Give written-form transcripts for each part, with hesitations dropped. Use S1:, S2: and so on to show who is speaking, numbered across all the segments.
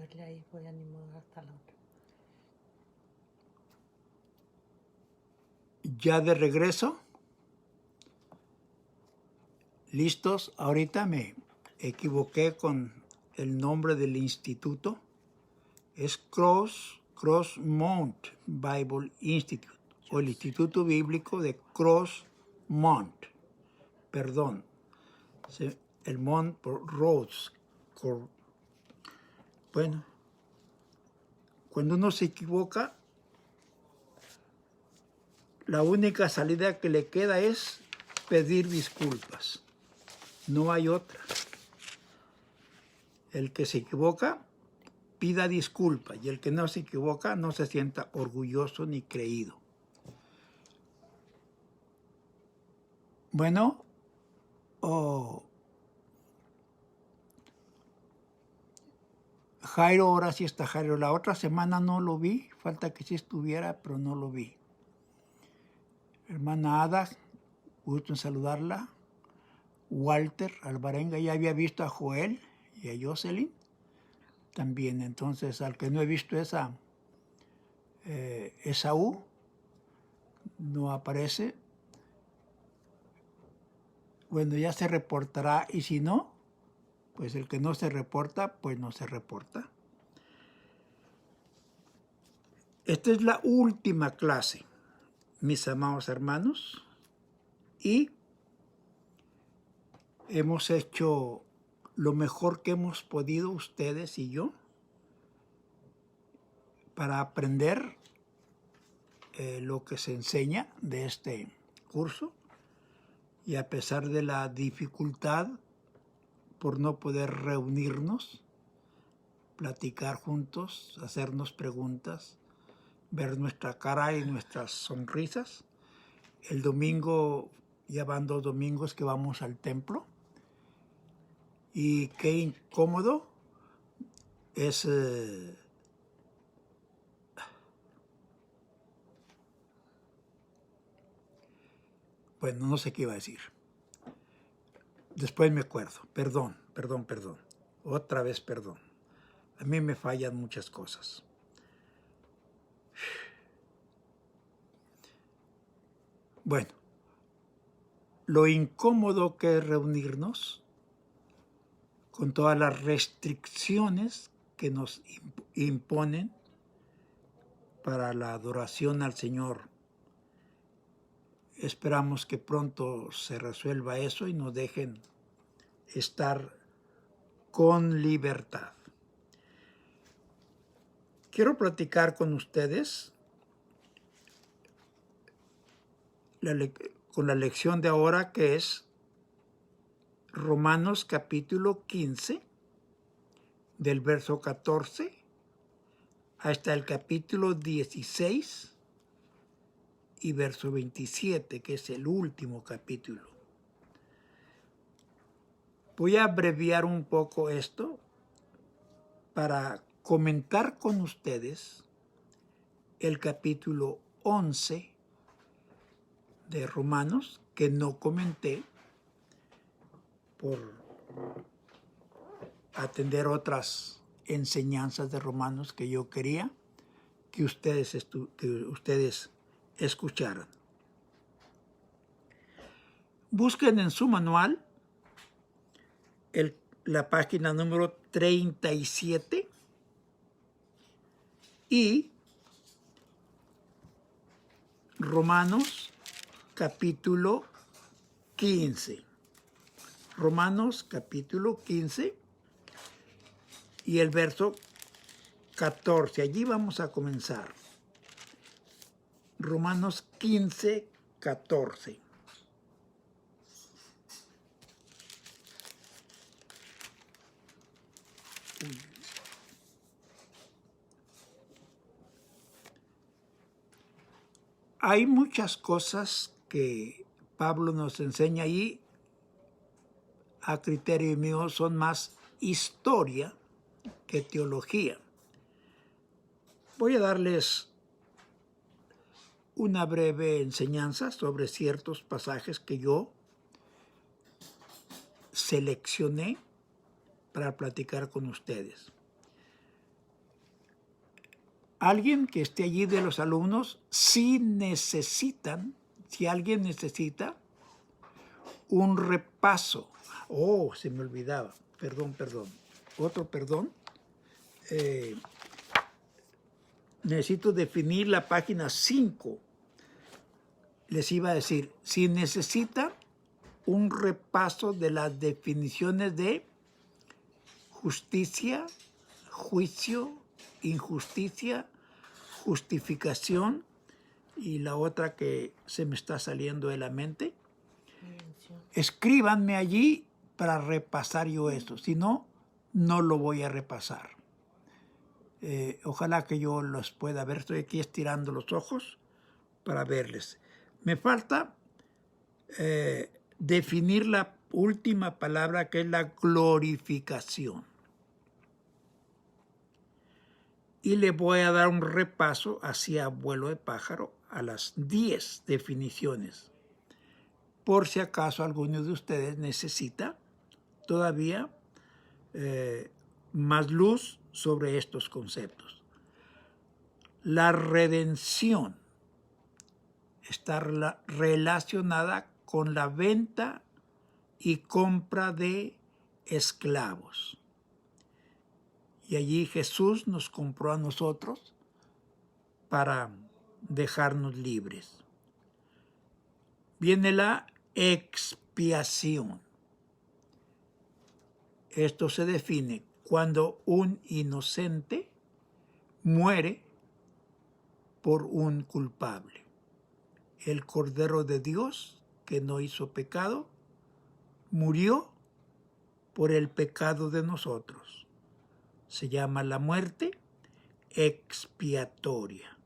S1: moverle ahí, voy a ni mover hasta la otra.
S2: Ya de regreso. ¿Listos? Ahorita me equivoqué con el nombre del instituto. Es Crossmont Bible Institute, o el Instituto Bíblico de Crossmont. Perdón. El Mont por Rhodes. Bueno, cuando uno se equivoca, la única salida que le queda es pedir disculpas. No hay otra. El que se equivoca, pida disculpas, y el que no se equivoca no se sienta orgulloso ni creído. Bueno, Jairo, ahora sí está Jairo. La otra semana no lo vi, falta que sí estuviera, pero no lo vi. Hermana Ada, gusto en saludarla. Walter Alvarenga, ya había visto a Joel y a Jocelyn también. Entonces, al que no he visto es a Esaú, no aparece. Bueno, ya se reportará, y si no, pues el que no se reporta, pues no se reporta. Esta es la última clase, mis amados hermanos, y hemos hecho lo mejor que hemos podido ustedes y yo para aprender lo que se enseña de este curso, y a pesar de la dificultad por no poder reunirnos, platicar juntos, hacernos preguntas, ver nuestra cara y nuestras sonrisas. El domingo, ya van 2 domingos que vamos al templo, y qué incómodo es bueno, no sé qué iba a decir. Después me acuerdo. Perdón. Otra vez perdón. A mí me fallan muchas cosas. Bueno, lo incómodo que es reunirnos con todas las restricciones que nos imponen para la adoración al Señor. Esperamos que pronto se resuelva eso y nos dejen estar con libertad. Quiero platicar con ustedes con la lección de ahora, que es Romanos capítulo 15, del verso 14 hasta el capítulo 16 y verso 27, que es el último capítulo. Voy a abreviar un poco esto para comentar con ustedes el capítulo 11 de Romanos, que no comenté por atender otras enseñanzas de Romanos que yo quería que ustedes escucharan. Busquen en su manual la página número 37 y Romanos capítulo 15. Romanos capítulo 15 y el verso 14. Allí vamos a comenzar. Romanos 15, 14. Hay muchas cosas que Pablo nos enseña ahí, a criterio mío son más historia que teología. Voy a darles una breve enseñanza sobre ciertos pasajes que yo seleccioné para platicar con ustedes. alguien que esté allí de los alumnos, si alguien necesita un repaso. Oh, se me olvidaba. Perdón. Otro perdón. Necesito definir la página 5. Les iba a decir, si necesita un repaso de las definiciones de justicia, juicio, injusticia, justificación y la otra que se me está saliendo de la mente, escríbanme allí para repasar yo esto. Si no, no lo voy a repasar. Ojalá que yo los pueda ver. Estoy aquí estirando los ojos para verles. Me falta definir la última palabra, que es la glorificación. Y le voy a dar un repaso hacia vuelo de pájaro a las 10 definiciones. Por si acaso alguno de ustedes necesita todavía más luz sobre estos conceptos. La redención está relacionada con la venta y compra de esclavos. Y allí Jesús nos compró a nosotros para dejarnos libres. Viene la expiación. Esto se define cuando un inocente muere por un culpable. El Cordero de Dios, que no hizo pecado, murió por el pecado de nosotros. Se llama la muerte expiatoria.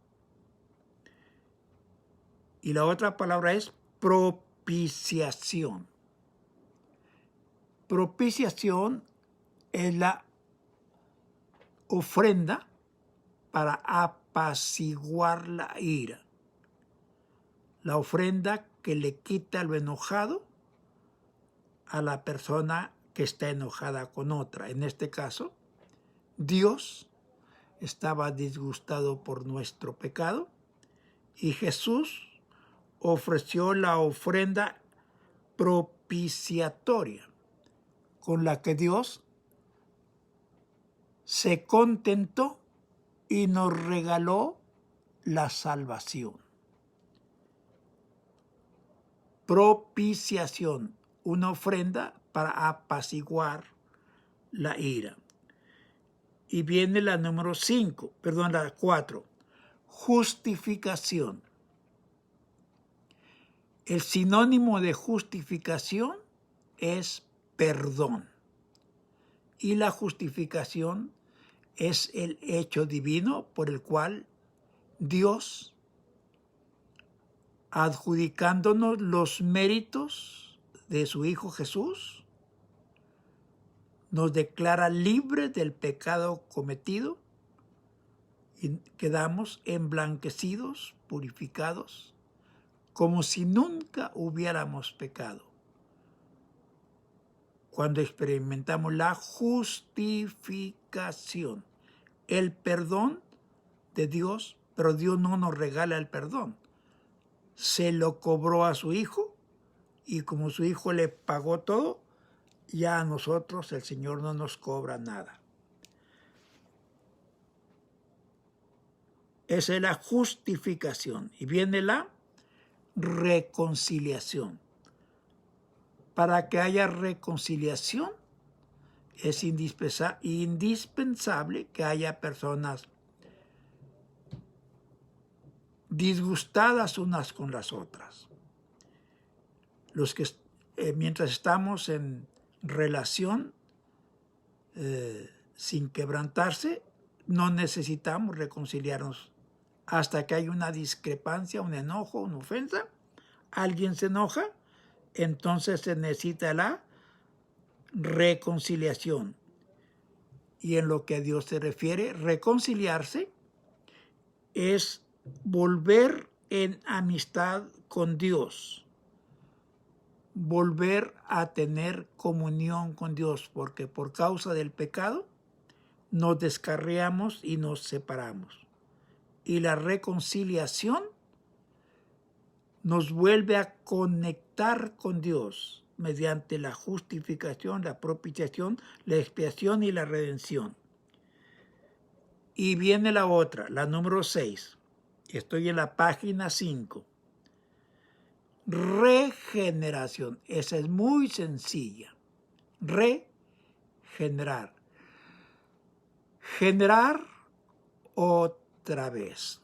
S2: Y la otra palabra es propiciación. Propiciación es la ofrenda para apaciguar la ira. La ofrenda que le quita lo enojado a la persona que está enojada con otra. En este caso, Dios estaba disgustado por nuestro pecado y Jesús ofreció la ofrenda propiciatoria con la que Dios se contentó y nos regaló la salvación. Propiciación, una ofrenda para apaciguar la ira. Y viene la número 4, justificación. El sinónimo de justificación es perdón. Y la justificación es el hecho divino por el cual Dios, adjudicándonos los méritos de su Hijo Jesús, nos declara libres del pecado cometido y quedamos emblanquecidos, purificados, como si nunca hubiéramos pecado. Cuando experimentamos la justificación, el perdón de Dios, pero Dios no nos regala el perdón. Se lo cobró a su Hijo y como su Hijo le pagó todo, ya a nosotros el Señor no nos cobra nada. Esa es la justificación. Y viene la reconciliación. Para que haya reconciliación es indispensable que haya personas disgustadas unas con las otras. Los que mientras estamos en relación sin quebrantarse, no necesitamos reconciliarnos. Hasta que hay una discrepancia, un enojo, una ofensa, alguien se enoja, entonces se necesita la reconciliación. Y en lo que a Dios se refiere, reconciliarse es volver en amistad con Dios, volver a tener comunión con Dios, porque por causa del pecado nos descarriamos y nos separamos. y la reconciliación nos vuelve a conectar con Dios mediante la justificación, la propiciación, la expiación y la redención. Y viene la otra, la número 6. Estoy en la página 5. Regeneración. Esa es muy sencilla. Regenerar. Generar otra vez.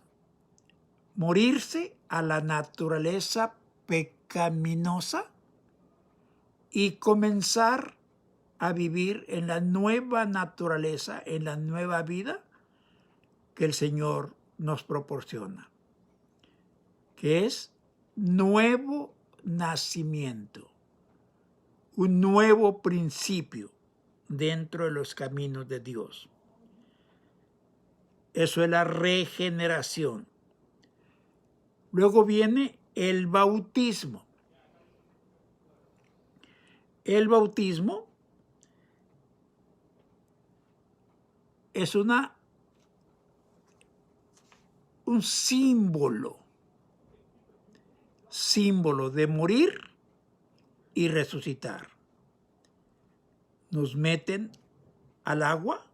S2: Morirse a la naturaleza pecaminosa y comenzar a vivir en la nueva naturaleza, en la nueva vida que el Señor nos proporciona, que es nuevo nacimiento, un nuevo principio dentro de los caminos de Dios. Eso es la regeneración. Luego viene el bautismo. El bautismo es un símbolo de morir y resucitar. Nos meten al agua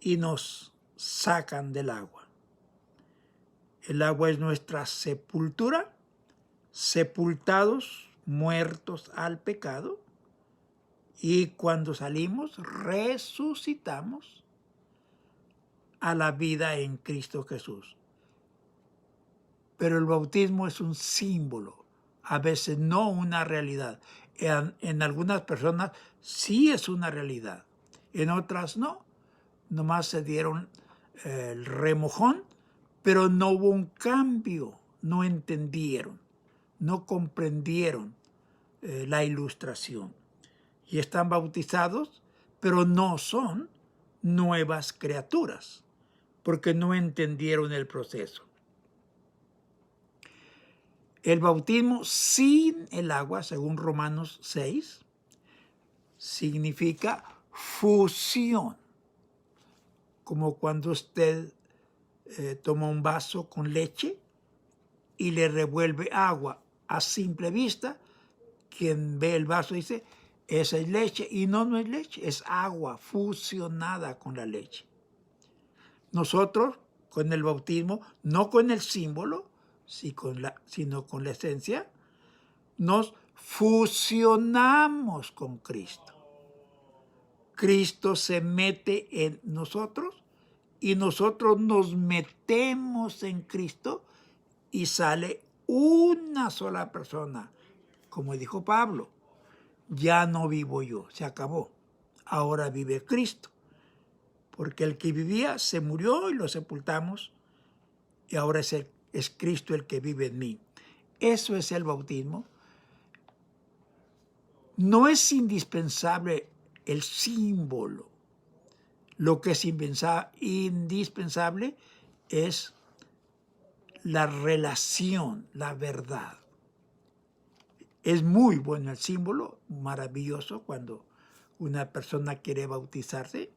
S2: y nos sacan del agua. El agua es nuestra sepultura, sepultados, muertos al pecado, y cuando salimos resucitamos a la vida en Cristo Jesús. Pero el bautismo es un símbolo, a veces no una realidad. En algunas personas sí es una realidad, en otras no. Nomás se dieron el remojón, pero no hubo un cambio, no entendieron, no comprendieron la ilustración. Y están bautizados, pero no son nuevas criaturas, porque no entendieron el proceso. El bautismo sin el agua, según Romanos 6, significa fusión. Como cuando usted toma un vaso con leche y le revuelve agua a simple vista, quien ve el vaso dice, esa es leche, y no es leche, es agua fusionada con la leche. Nosotros, con el bautismo, no con el símbolo, sino con la esencia, nos fusionamos con Cristo. Cristo se mete en nosotros y nosotros nos metemos en Cristo y sale una sola persona. Como dijo Pablo, ya no vivo yo, se acabó. Ahora vive Cristo. Porque el que vivía se murió y lo sepultamos y ahora es Cristo el que vive en mí. Eso es el bautismo. No es indispensable el símbolo. Lo que es indispensable es la relación, la verdad. Es muy bueno el símbolo, maravilloso cuando una persona quiere bautizarse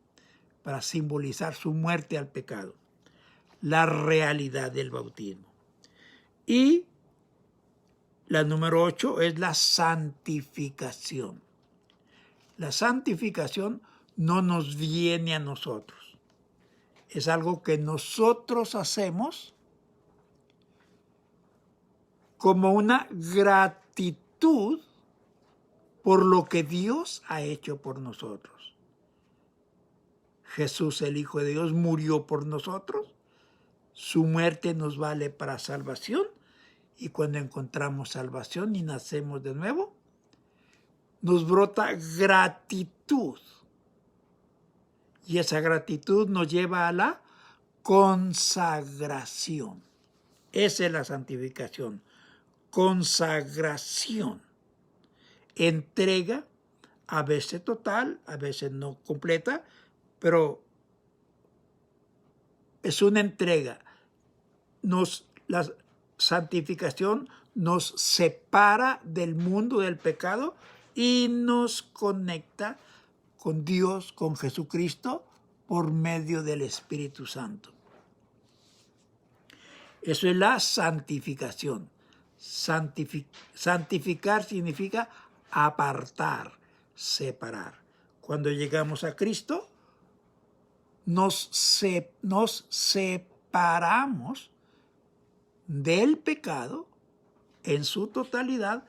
S2: para simbolizar su muerte al pecado. La realidad del bautismo. Y la número 8 es la santificación. La santificación no nos viene a nosotros. Es algo que nosotros hacemos como una gratitud por lo que Dios ha hecho por nosotros. Jesús, el Hijo de Dios, murió por nosotros. Su muerte nos vale para salvación. Y cuando encontramos salvación y nacemos de nuevo, nos brota gratitud. Y esa gratitud nos lleva a la consagración. Esa es la santificación. Consagración. Entrega, a veces total, a veces no completa, pero es una entrega. La santificación nos separa del mundo del pecado y nos conecta con Dios, con Jesucristo, por medio del Espíritu Santo. Eso es la santificación. Santificar significa apartar, separar. Cuando llegamos a Cristo, nos separamos del pecado en su totalidad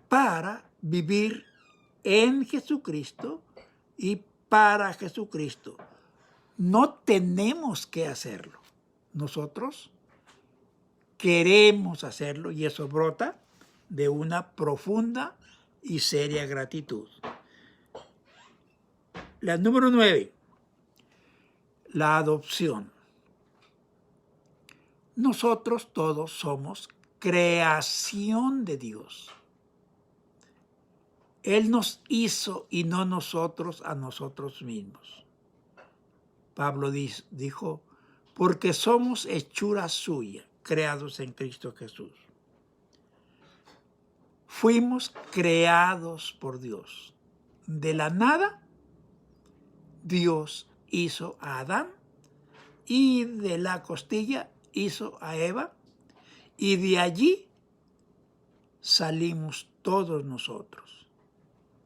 S2: para vivir en Jesucristo y para Jesucristo. No tenemos que hacerlo. Nosotros queremos hacerlo y eso brota de una profunda y seria gratitud. La número 9, la adopción. Nosotros todos somos creación de Dios. Él nos hizo y no nosotros a nosotros mismos. Pablo dijo, porque somos hechura suya, creados en Cristo Jesús. Fuimos creados por Dios. De la nada, Dios hizo a Adán y de la costilla hizo a Eva y de allí salimos todos nosotros,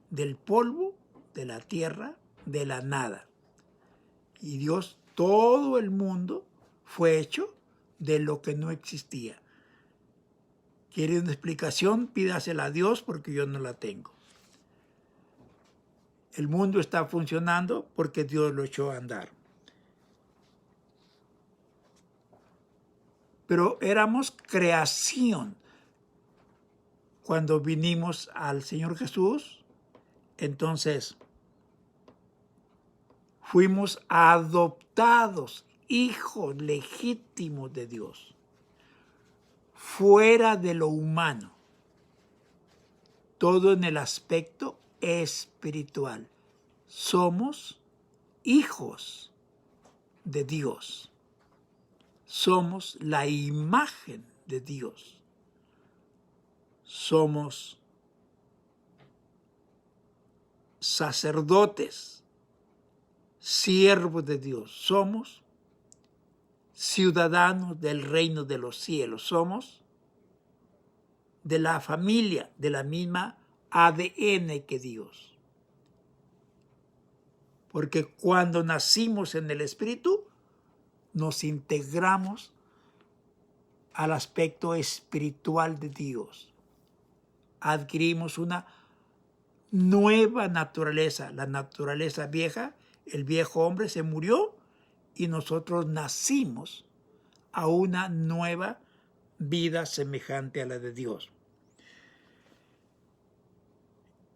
S2: del polvo, de la tierra, de la nada. Y Dios, todo el mundo fue hecho de lo que no existía. ¿Quiere una explicación? Pídasela a Dios porque yo no la tengo. El mundo está funcionando porque Dios lo echó a andar. Pero éramos creación. Cuando vinimos al Señor Jesús, entonces fuimos adoptados, hijos legítimos de Dios, fuera de lo humano, todo en el aspecto espiritual. Somos hijos de Dios. Somos la imagen de Dios. Somos sacerdotes, siervos de Dios. Somos ciudadanos del reino de los cielos. Somos de la familia, de la misma ADN que Dios. Porque cuando nacimos en el Espíritu, nos integramos al aspecto espiritual de Dios. Adquirimos una nueva naturaleza. La naturaleza vieja, el viejo hombre se murió y nosotros nacimos a una nueva vida semejante a la de Dios.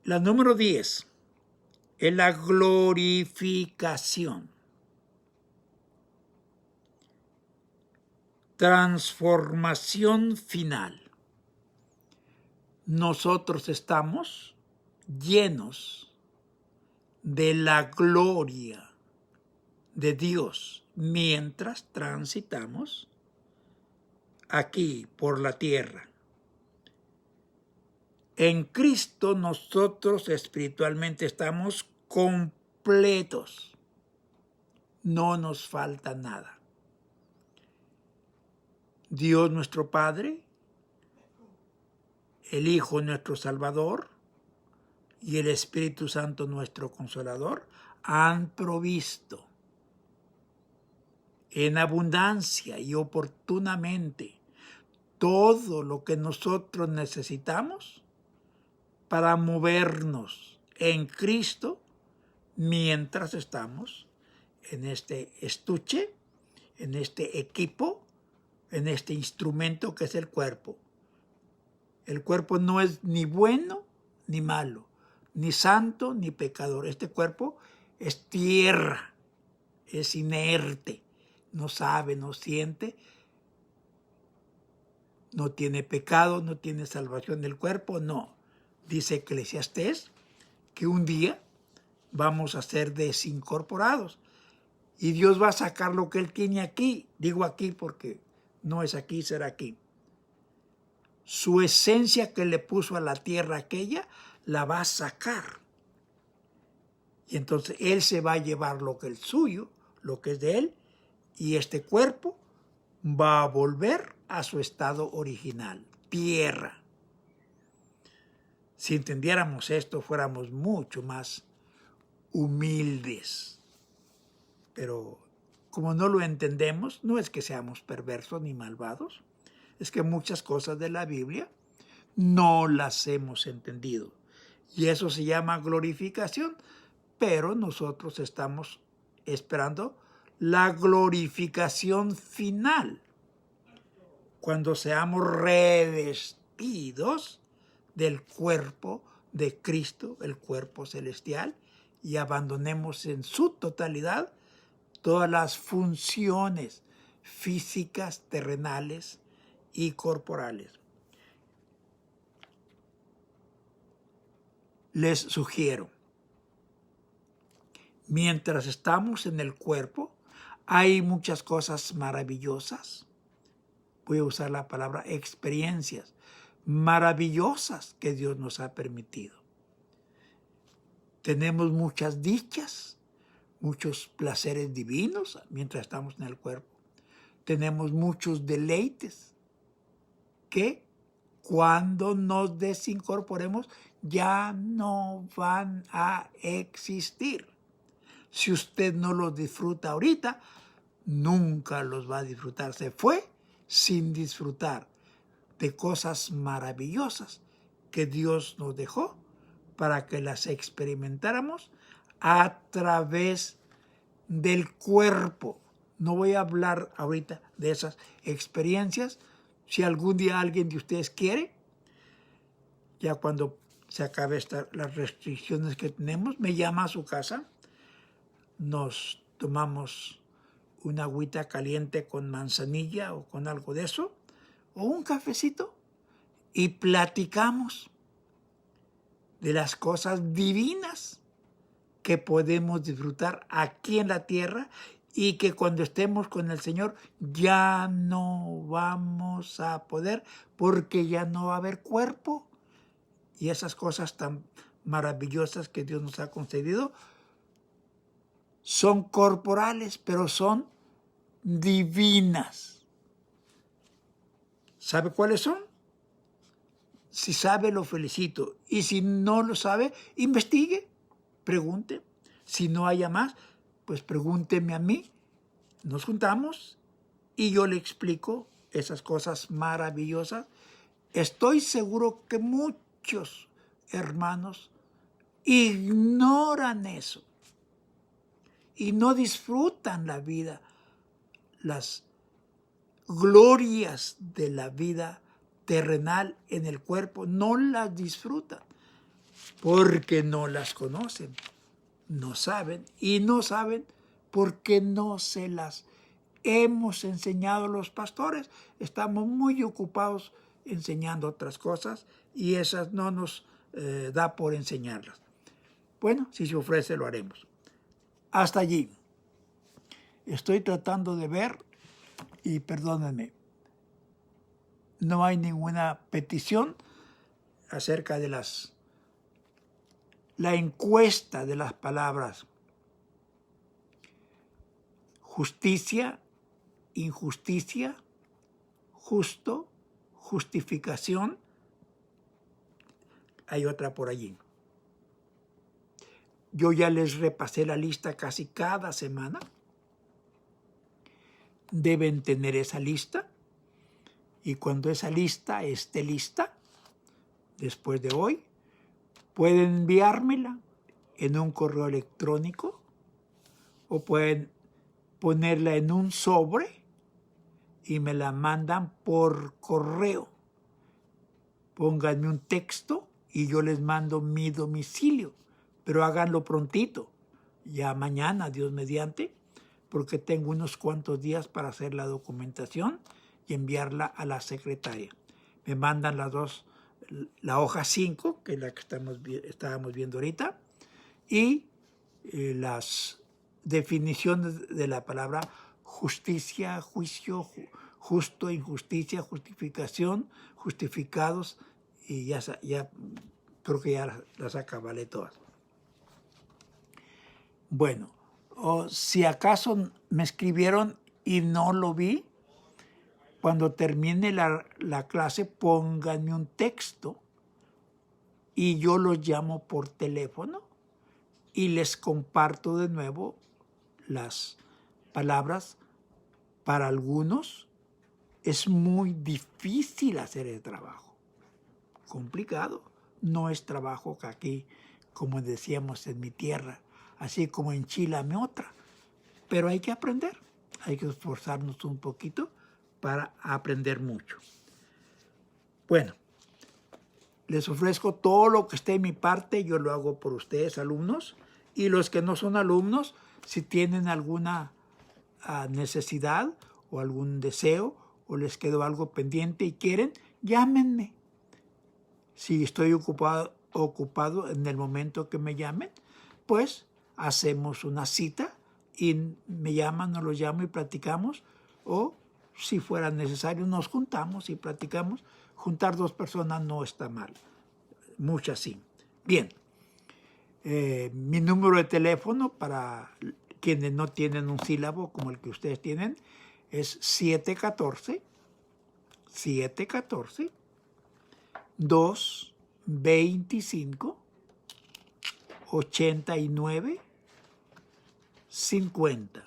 S2: La número 10 es la glorificación. Transformación final. Nosotros estamos llenos de la gloria de Dios mientras transitamos aquí por la tierra. En Cristo nosotros espiritualmente estamos completos. No nos falta nada. Dios nuestro Padre, el Hijo nuestro Salvador y el Espíritu Santo nuestro Consolador han provisto en abundancia y oportunamente todo lo que nosotros necesitamos para movernos en Cristo mientras estamos en este estuche, en este equipo, en este instrumento que es el cuerpo. El cuerpo no es ni bueno ni malo, ni santo ni pecador. Este cuerpo es tierra, es inerte, no sabe, no siente, no tiene pecado, no tiene salvación del cuerpo, no. Dice Eclesiastés que un día vamos a ser desincorporados y Dios va a sacar lo que Él tiene aquí. Digo aquí porque no es aquí, será aquí. Su esencia que le puso a la tierra aquella, la va a sacar. Y entonces Él se va a llevar lo que es suyo, lo que es de Él, y este cuerpo va a volver a su estado original, tierra. Si entendiéramos esto, fuéramos mucho más humildes. Pero como no lo entendemos, no es que seamos perversos ni malvados, es que muchas cosas de la Biblia no las hemos entendido. Y eso se llama glorificación, pero nosotros estamos esperando la glorificación final, cuando seamos revestidos del cuerpo de Cristo, el cuerpo celestial, y abandonemos en su totalidad todas las funciones físicas, terrenales y corporales. Les sugiero, mientras estamos en el cuerpo, hay muchas cosas maravillosas. Voy a usar la palabra experiencias maravillosas que Dios nos ha permitido. Tenemos muchas dichas, muchos placeres divinos mientras estamos en el cuerpo. Tenemos muchos deleites que cuando nos desincorporemos ya no van a existir. Si usted no los disfruta ahorita, nunca los va a disfrutar. Se fue sin disfrutar de cosas maravillosas que Dios nos dejó para que las experimentáramos a través del cuerpo. No voy a hablar ahorita de esas experiencias. Si algún día alguien de ustedes quiere, ya cuando se acabe las restricciones que tenemos, me llama a su casa, nos tomamos una agüita caliente con manzanilla o con algo de eso, o un cafecito, y platicamos de las cosas divinas que podemos disfrutar aquí en la tierra y que cuando estemos con el Señor ya no vamos a poder, porque ya no va a haber cuerpo. Y esas cosas tan maravillosas que Dios nos ha concedido son corporales, pero son divinas. ¿Sabe cuáles son? Si sabe, lo felicito. Y si no lo sabe, investigue, pregunte. Si no haya más, pues pregúnteme a mí. Nos juntamos y yo le explico esas cosas maravillosas. Estoy seguro que muchos hermanos ignoran eso y no disfrutan la vida, las glorias de la vida terrenal en el cuerpo, no las disfrutan porque no las conocen, no saben, y no saben porque no se las hemos enseñado los pastores. Estamos muy ocupados enseñando otras cosas y esas no nos da por enseñarlas. Bueno, si se ofrece lo haremos. Hasta allí. Estoy tratando de ver, y perdónenme, no hay ninguna petición acerca de la encuesta de las palabras justicia, injusticia, justo, justificación. Hay otra por allí. Yo ya les repasé la lista casi cada semana. Deben tener esa lista. Y cuando esa lista esté lista, después de hoy, pueden enviármela en un correo electrónico o pueden ponerla en un sobre y me la mandan por correo. Pónganme un texto y yo les mando mi domicilio, pero háganlo prontito, ya mañana, Dios mediante, porque tengo unos cuantos días para hacer la documentación y enviarla a la secretaria. Me mandan la hoja 5, que es la que estábamos viendo ahorita, y las definiciones de la palabra justicia, juicio, justo, injusticia, justificación, justificados, y ya creo que ya las acabalé todas. Bueno, o si acaso me escribieron y no lo vi, cuando termine la clase, pónganme un texto y yo los llamo por teléfono y les comparto de nuevo las palabras. Para algunos es muy difícil hacer el trabajo, complicado. No es trabajo que aquí, como decíamos en mi tierra, así como en Chile, me otra. Pero hay que aprender, hay que esforzarnos un poquito para aprender mucho. Bueno, les ofrezco todo lo que esté en mi parte, yo lo hago por ustedes, alumnos, y los que no son alumnos, si tienen alguna necesidad o algún deseo o les quedó algo pendiente y quieren, llámenme. Si estoy ocupado en el momento que me llamen, pues hacemos una cita y me llaman o los llamo y platicamos, o si fuera necesario nos juntamos y platicamos. Juntar dos personas no está mal, muchas sí. Bien, mi número de teléfono para quienes no tienen un sílabo como el que ustedes tienen es 714-225-8950.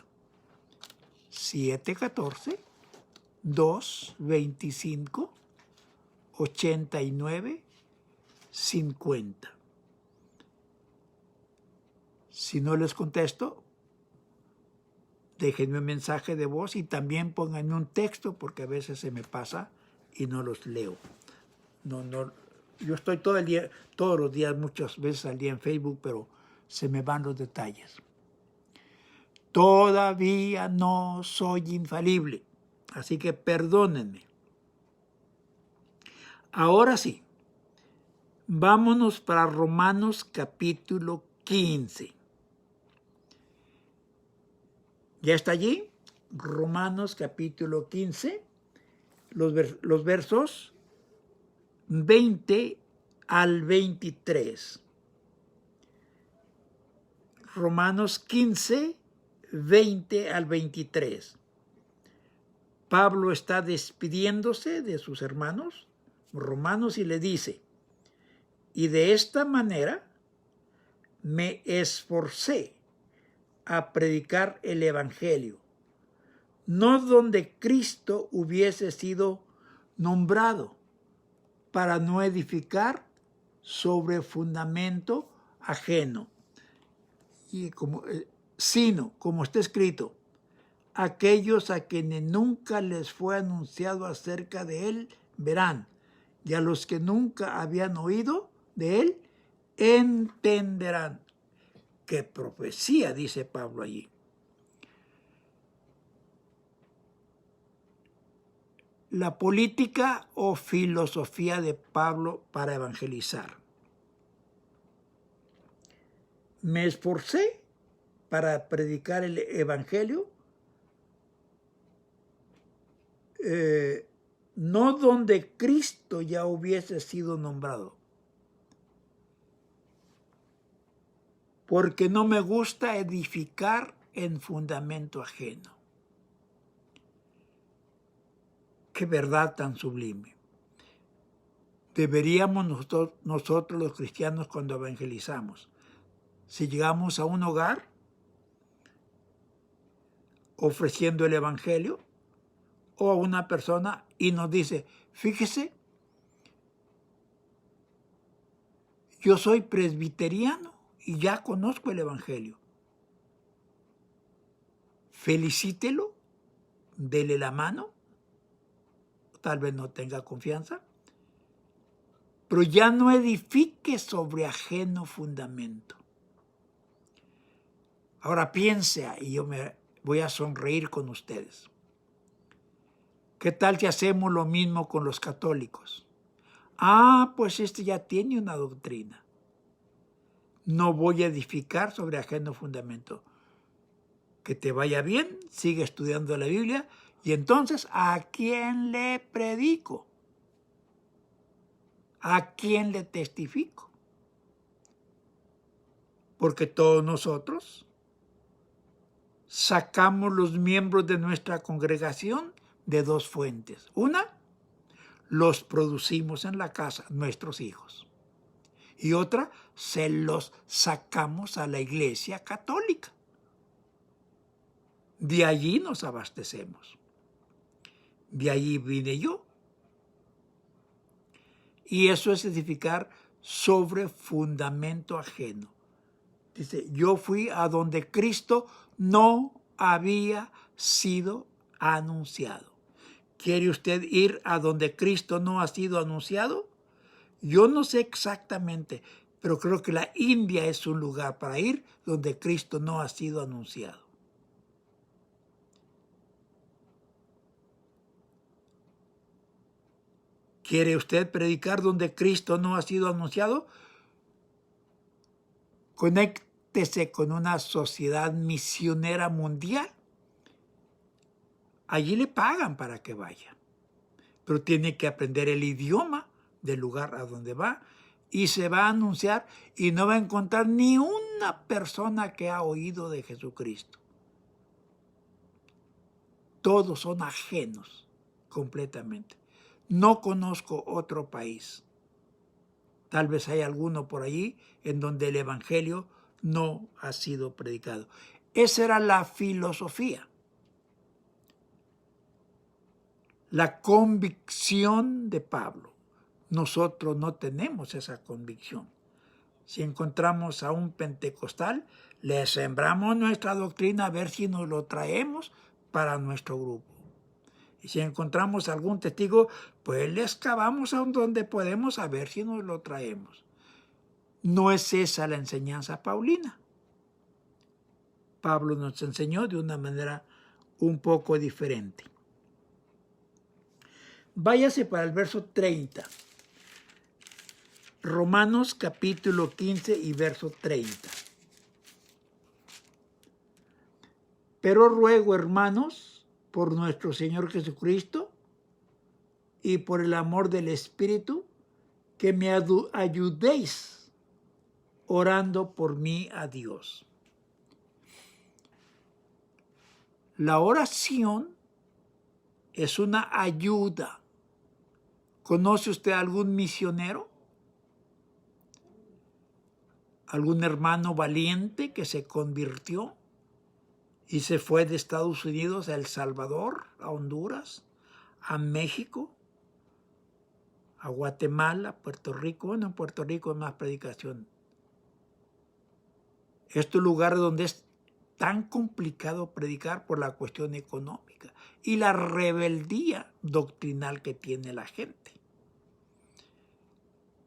S2: 714-225-8950. Si no les contesto, déjenme un mensaje de voz y también pónganme un texto porque a veces se me pasa y no los leo. Yo estoy todos los días, muchas veces al día en Facebook, pero se me van los detalles. Todavía no soy infalible, así que perdónenme. Ahora sí, vámonos para Romanos capítulo 15. ¿Ya está allí? Romanos capítulo 15, los versos 20 al 23. Romanos 15, 20 al 23. Pablo está despidiéndose de sus hermanos romanos y le dice: y de esta manera me esforcé a predicar el Evangelio, no donde Cristo hubiese sido nombrado, para no edificar sobre fundamento ajeno, sino, como está escrito, aquellos a quienes nunca les fue anunciado acerca de él verán, y a los que nunca habían oído de él entenderán. ¡Qué profecía!, dice Pablo allí. La política o filosofía de Pablo para evangelizar. Me esforcé para predicar el Evangelio, no donde Cristo ya hubiese sido nombrado, porque no me gusta edificar en fundamento ajeno. Qué verdad tan sublime. Deberíamos nosotros los cristianos, cuando evangelizamos, si llegamos a un hogar ofreciendo el Evangelio, o a una persona y nos dice: fíjese, yo soy presbiteriano y ya conozco el Evangelio. Felicítelo, dele la mano, tal vez no tenga confianza, pero ya no edifique sobre ajeno fundamento. Ahora piense, y yo me voy a sonreír con ustedes. ¿Qué tal si hacemos lo mismo con los católicos? Pues este ya tiene una doctrina. No voy a edificar sobre ajeno fundamento. Que te vaya bien, sigue estudiando la Biblia, y entonces, ¿a quién le predico? ¿A quién le testifico? Porque todos nosotros sacamos los miembros de nuestra congregación de dos fuentes. Una, los producimos en la casa, nuestros hijos. Y otra, se los sacamos a la Iglesia Católica. De allí nos abastecemos. De allí vine yo. Y eso es edificar sobre fundamento ajeno. Dice, yo fui a donde Cristo no había sido anunciado. ¿Quiere usted ir a donde Cristo no ha sido anunciado? Yo no sé exactamente, pero creo que la India es un lugar para ir donde Cristo no ha sido anunciado. ¿Quiere usted predicar donde Cristo no ha sido anunciado? Conéctese con una sociedad misionera mundial. Allí le pagan para que vaya, pero tiene que aprender el idioma del lugar a donde va y se va a anunciar y no va a encontrar ni una persona que ha oído de Jesucristo. Todos son ajenos completamente. No conozco otro país. Tal vez hay alguno por allí en donde el evangelio no ha sido predicado. Esa era la filosofía. La convicción de Pablo. Nosotros no tenemos esa convicción. Si encontramos a un pentecostal, le sembramos nuestra doctrina a ver si nos lo traemos para nuestro grupo. Y si encontramos algún testigo, pues le excavamos a donde podemos a ver si nos lo traemos. No es esa la enseñanza paulina. Pablo nos enseñó de una manera un poco diferente. Váyase para el verso 30. Romanos capítulo 15 y verso 30. Pero ruego, hermanos, por nuestro Señor Jesucristo y por el amor del Espíritu, que me ayudéis orando por mí a Dios. La oración es una ayuda. ¿Conoce usted algún misionero? ¿Algún hermano valiente que se convirtió y se fue de Estados Unidos a El Salvador, a Honduras, a México, a Guatemala, Puerto Rico? Bueno, en Puerto Rico hay más predicación. Estos lugares donde es tan complicado predicar por la cuestión económica y la rebeldía doctrinal que tiene la gente.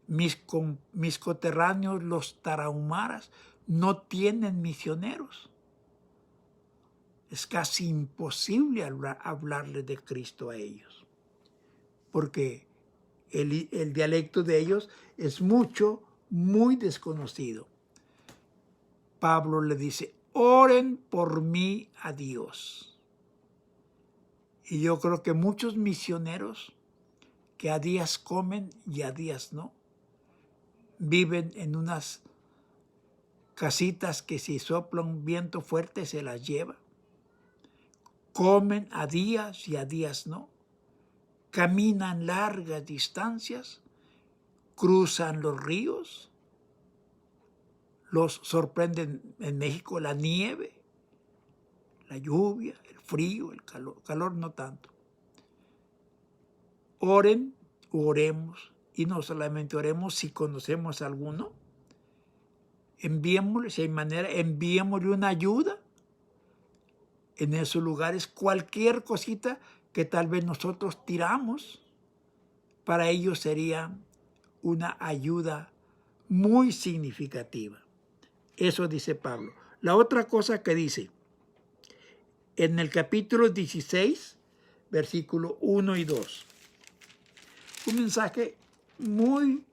S2: Mis coterráneos, los tarahumaras, no tienen misioneros. Es casi imposible hablarles de Cristo a ellos, porque el dialecto de ellos es muy desconocido. Pablo le dice, oren por mí a Dios. Y yo creo que muchos misioneros que a días comen y a días no, viven en unas casitas que si sopla un viento fuerte se las lleva. Comen a días y a días no. Caminan largas distancias, cruzan los ríos. Los sorprenden en México la nieve, la lluvia, el frío, el calor no tanto. Oren, oremos, y no solamente oremos si conocemos a alguno, enviémosle, si hay manera, enviémosle una ayuda en esos lugares, cualquier cosita que tal vez nosotros tiramos, para ellos sería una ayuda muy significativa. Eso dice Pablo. La otra cosa que dice, en el capítulo 16, versículo 1 y 2, un mensaje muy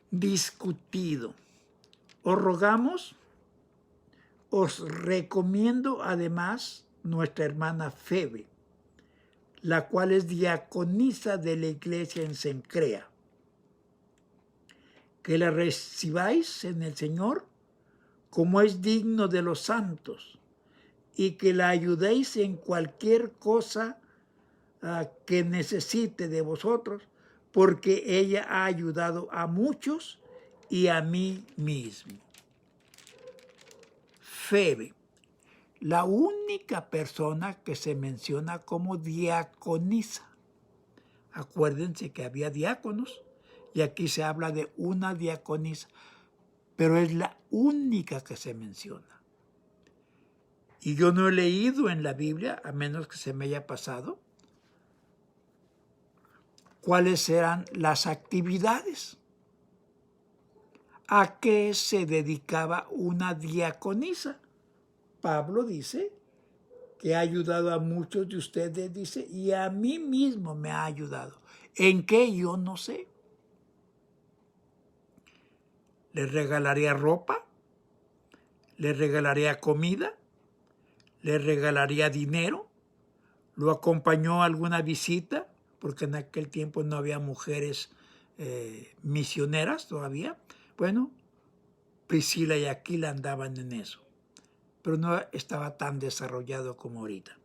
S2: discutido. Os rogamos, os recomiendo además nuestra hermana Febe, la cual es diaconisa de la iglesia en Cencrea, que la recibáis en el Señor como es digno de los santos, y que la ayudéis en cualquier cosa que necesite de vosotros, porque ella ha ayudado a muchos y a mí mismo. Febe, la única persona que se menciona como diaconisa. Acuérdense que había diáconos y aquí se habla de una diaconisa, pero es la única que se menciona. Y yo no he leído en la Biblia, a menos que se me haya pasado, cuáles eran las actividades. ¿A qué se dedicaba una diaconisa? Pablo dice que ha ayudado a muchos de ustedes, dice, y a mí mismo me ha ayudado. ¿En qué? Yo no sé. ¿Le regalaría ropa? ¿Le regalaría comida? ¿Le regalaría dinero? ¿Lo acompañó a alguna visita? Porque en aquel tiempo no había mujeres misioneras todavía. Bueno, Priscila y Aquila andaban en eso, pero no estaba tan desarrollado como ahorita.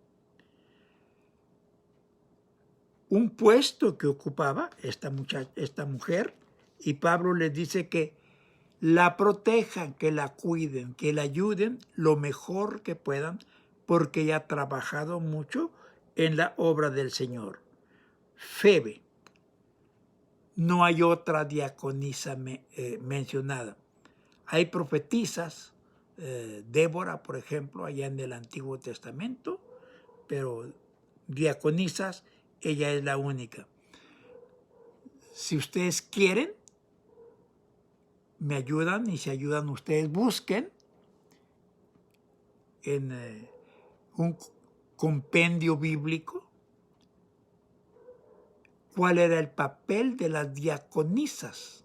S2: Un puesto que ocupaba esta mujer, y Pablo les dice que la protejan, que la cuiden, que la ayuden lo mejor que puedan, porque ella ha trabajado mucho en la obra del Señor. Febe, no hay otra diaconisa mencionada. Hay profetisas, Débora, por ejemplo, allá en el Antiguo Testamento, pero diaconisas, ella es la única. Si ustedes quieren, me ayudan, y si ayudan ustedes, busquen en un compendio bíblico cuál era el papel de las diaconisas,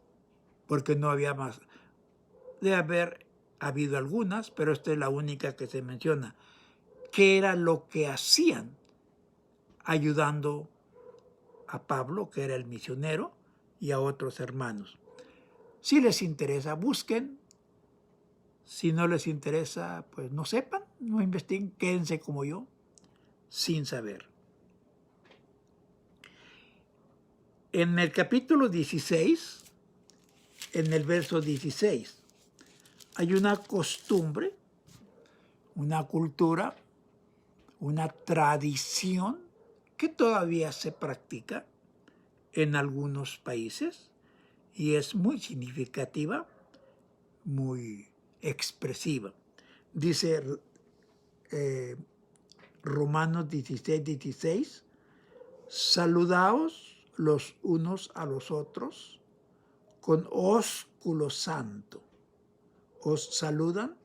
S2: porque no había más. Debe haber habido algunas, pero esta es la única que se menciona. ¿Qué era lo que hacían ayudando a Pablo, que era el misionero, y a otros hermanos? Si les interesa, busquen. Si no les interesa, pues no sepan, no investiguen, quédense como yo, sin saber. En el capítulo 16, en el verso 16, hay una costumbre, una cultura, una tradición que todavía se practica en algunos países y es muy significativa, muy expresiva. Dice Romanos 16, 16, saludaos los unos a los otros con ósculo santo. Os saludan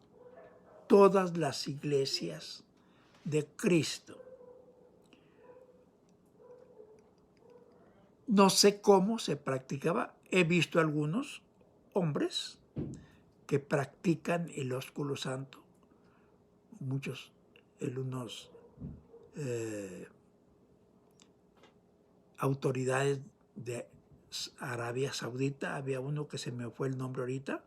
S2: todas las iglesias de Cristo. No sé cómo se practicaba. He visto algunos hombres que practican el ósculo santo. Muchos, unos autoridades de Arabia Saudita, había uno que se me fue el nombre ahorita,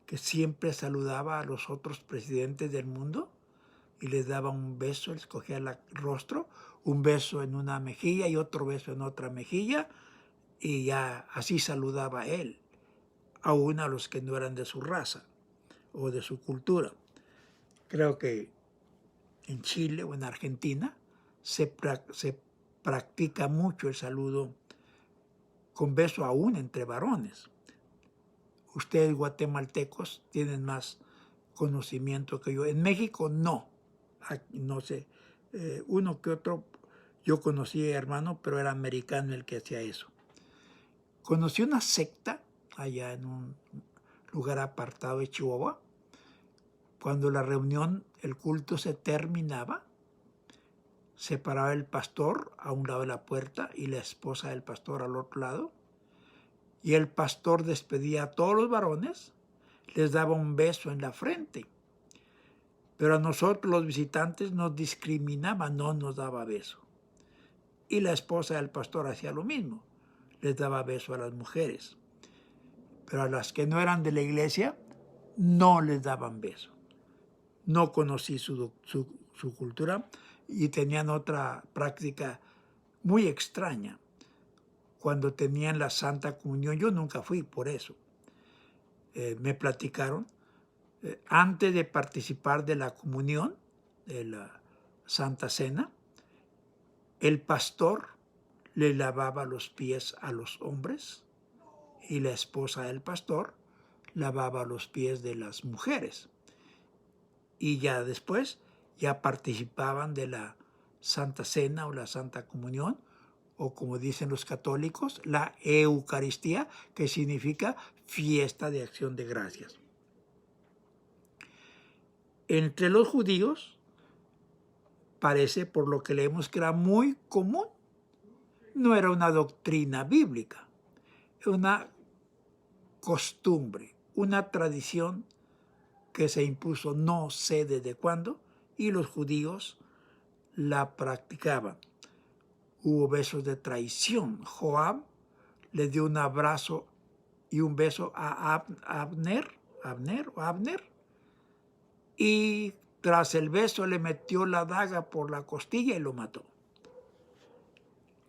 S2: que siempre saludaba a los otros presidentes del mundo y les daba un beso, les cogía el rostro, un beso en una mejilla y otro beso en otra mejilla, y ya así saludaba él, aún a los que no eran de su raza o de su cultura. Creo que en Chile o en Argentina se practica mucho el saludo con beso aún entre varones. Ustedes guatemaltecos tienen más conocimiento que yo. En México no. No sé, uno que otro, yo conocí hermano, pero era americano el que hacía eso. Conocí una secta allá en un lugar apartado de Chihuahua. Cuando la reunión, el culto se terminaba, se paraba el pastor a un lado de la puerta y la esposa del pastor al otro lado, y el pastor despedía a todos los varones, les daba un beso en la frente. Pero a nosotros los visitantes nos discriminaba, no nos daba beso. Y la esposa del pastor hacía lo mismo, les daba beso a las mujeres. Pero a las que no eran de la iglesia, no les daban beso. No conocí su cultura y tenían otra práctica muy extraña cuando tenían la Santa Comunión. Yo nunca fui por eso. Me platicaron, antes de participar de la comunión, de la Santa Cena, el pastor le lavaba los pies a los hombres y la esposa del pastor lavaba los pies de las mujeres. Y ya después ya participaban de la Santa Cena o la Santa Comunión, o como dicen los católicos, la Eucaristía, que significa fiesta de acción de gracias. Entre los judíos parece, por lo que leemos, que era muy común. No era una doctrina bíblica, era una costumbre, una tradición que se impuso no sé desde cuándo, y los judíos la practicaban. Hubo besos de traición. Joab le dio un abrazo y un beso a Abner, y tras el beso le metió la daga por la costilla y lo mató.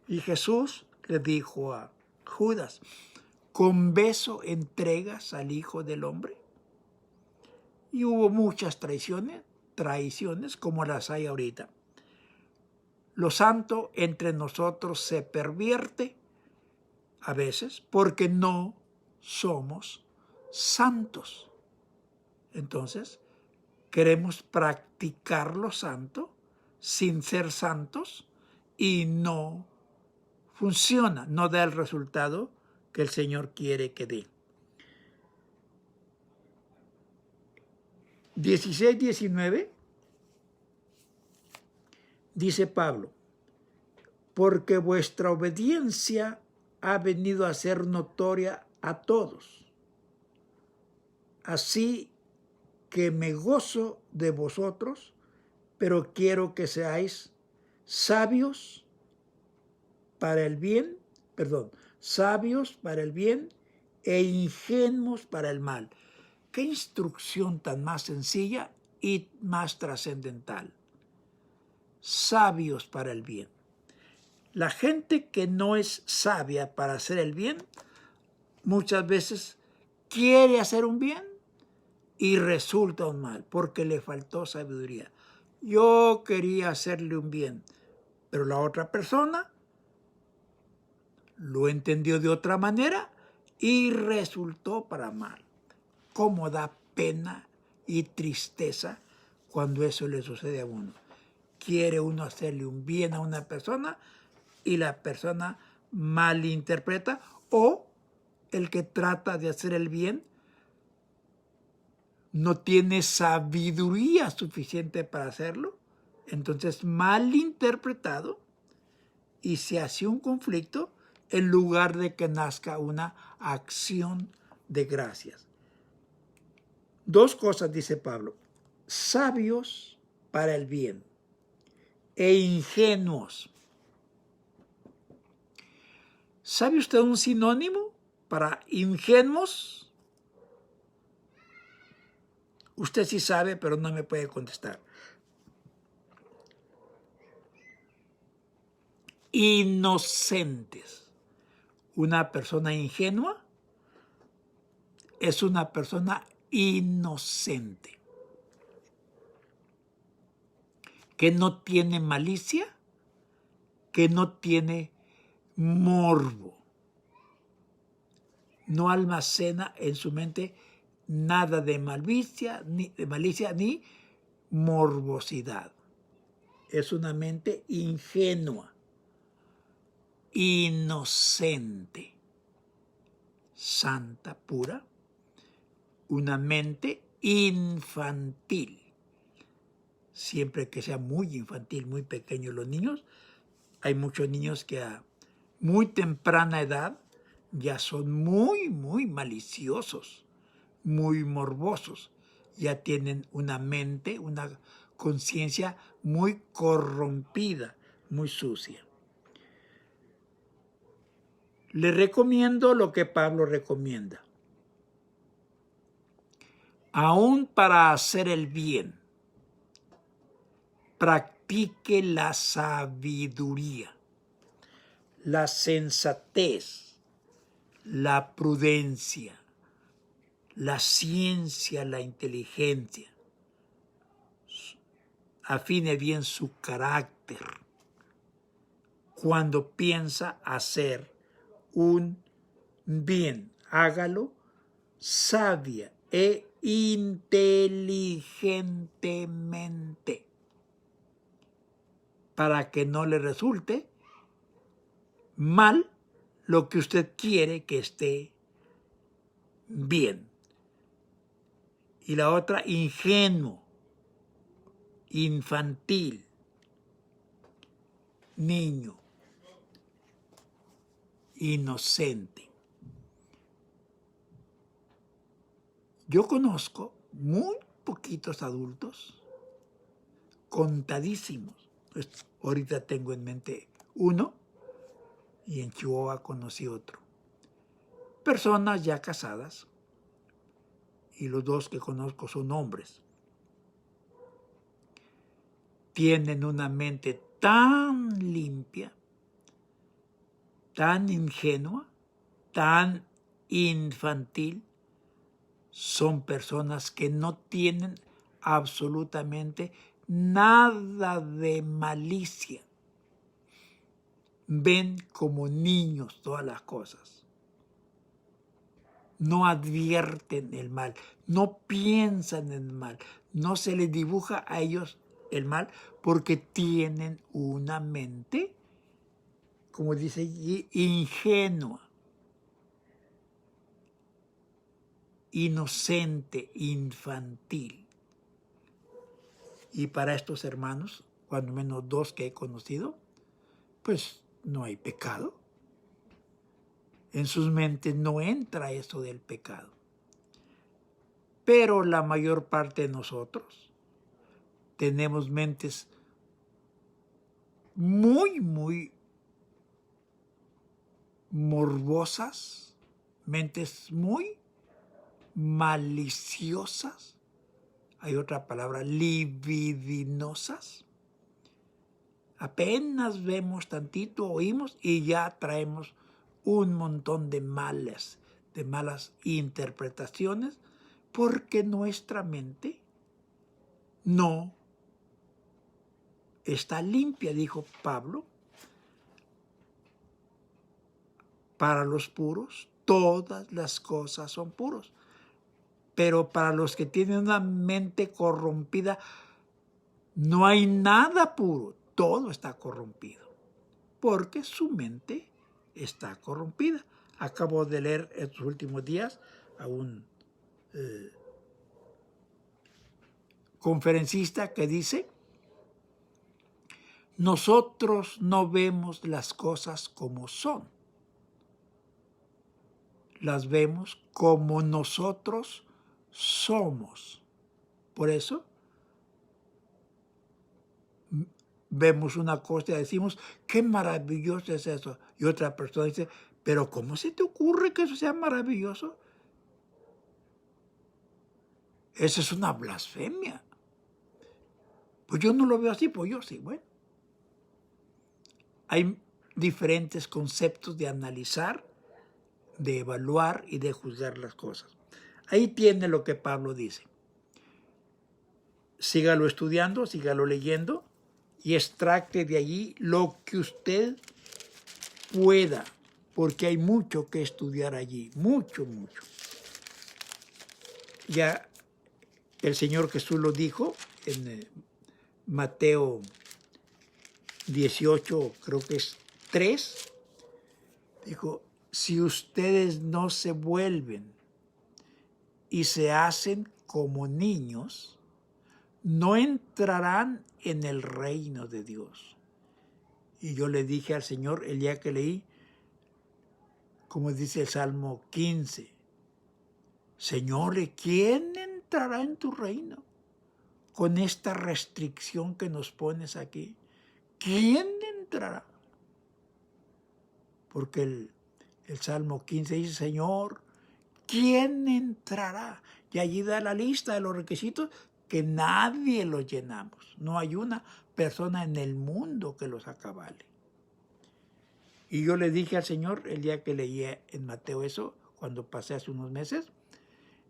S2: Y Jesús le dijo a Judas, ¿con beso entregas al Hijo del Hombre? Y hubo muchas traiciones como las hay ahorita. Lo santo entre nosotros se pervierte a veces porque no somos santos. Entonces, queremos practicar lo santo sin ser santos y no funciona, no da el resultado que el Señor quiere que dé. 16-19 dice Pablo, porque vuestra obediencia ha venido a ser notoria a todos. Así que me gozo de vosotros, pero quiero que seáis sabios para el bien e ingenuos para el mal. Qué instrucción tan más sencilla y más trascendental. Sabios para el bien. La gente que no es sabia para hacer el bien, muchas veces quiere hacer un bien y resulta un mal, porque le faltó sabiduría. Yo quería hacerle un bien, pero la otra persona lo entendió de otra manera y resultó para mal. Cómo da pena y tristeza cuando eso le sucede a uno. Quiere uno hacerle un bien a una persona y la persona malinterpreta, o el que trata de hacer el bien no tiene sabiduría suficiente para hacerlo, entonces malinterpretado, y se hace un conflicto en lugar de que nazca una acción de gracias. Dos cosas dice Pablo: sabios para el bien e ingenuos. ¿Sabe usted un sinónimo para ingenuos? Usted sí sabe, pero no me puede contestar. Inocentes. Una persona ingenua es una persona inocente, que no tiene malicia, que no tiene morbo. No almacena en su mente nada de malicia ni morbosidad. Es una mente ingenua, inocente, santa, pura, una mente infantil. Siempre que sea muy infantil, muy pequeños los niños, hay muchos niños que a muy temprana edad ya son muy maliciosos, muy morbosos, ya tienen una mente, una conciencia muy corrompida, muy sucia. Le recomiendo lo que Pablo recomienda. Aún para hacer el bien, practique la sabiduría. la sensatez, la prudencia, la ciencia, la inteligencia, afine bien su carácter cuando piensa hacer un bien, hágalo sabia e inteligentemente para que no le resulte mal lo que usted quiere que esté bien. Y la otra, ingenuo, infantil, niño, inocente. Yo conozco muy poquitos adultos, contadísimos. Pues ahorita tengo en mente uno y en Chihuahua conocí otro. Personas ya casadas, y los dos que conozco son hombres. Tienen una mente tan limpia, tan ingenua, tan infantil. Son personas que no tienen absolutamente nada de malicia. Ven como niños todas las cosas. No advierten el mal, no piensan en el mal, no se les dibuja a ellos el mal porque tienen una mente, como dice allí, ingenua, inocente, infantil. Y para estos hermanos, cuando menos dos que he conocido, pues no hay pecado. En sus mentes no entra eso del pecado. Pero la mayor parte de nosotros tenemos mentes muy morbosas, mentes muy maliciosas, hay otra palabra, libidinosas. Apenas vemos tantito, oímos y ya traemos un montón de malas interpretaciones porque nuestra mente no está limpia, dijo Pablo. Para los puros, todas las cosas son puros. Pero para los que tienen una mente corrompida, no hay nada puro. Todo está corrompido. Porque su mente está corrompida. Acabo de leer estos últimos días a un conferencista que dice: nosotros no vemos las cosas como son. Las vemos como nosotros somos. Por eso vemos una cosa y decimos, qué maravilloso es eso. Y otra persona dice, pero ¿cómo se te ocurre que eso sea maravilloso? Esa es una blasfemia. Pues yo no lo veo así, pues yo sí. Bueno, hay diferentes conceptos de analizar, de evaluar y de juzgar las cosas. Ahí tiene lo que Pablo dice. Sígalo estudiando, sígalo leyendo y extracte de allí lo que usted pueda, porque hay mucho que estudiar allí, mucho. Ya el Señor Jesús lo dijo en Mateo 18, creo que es 3, dijo, si ustedes no se vuelven y se hacen como niños, no entrarán en el reino de Dios. Y yo le dije al Señor el día que leí, como dice el Salmo 15, Señor, ¿quién entrará en tu reino? Con esta restricción que nos pones aquí, ¿quién entrará? Porque el Salmo 15 dice, Señor, ¿quién entrará? Y allí da la lista de los requisitos que nadie los llenamos. No hay una persona en el mundo que los acabale. Y yo le dije al Señor, el día que leía en Mateo eso, cuando pasé hace unos meses,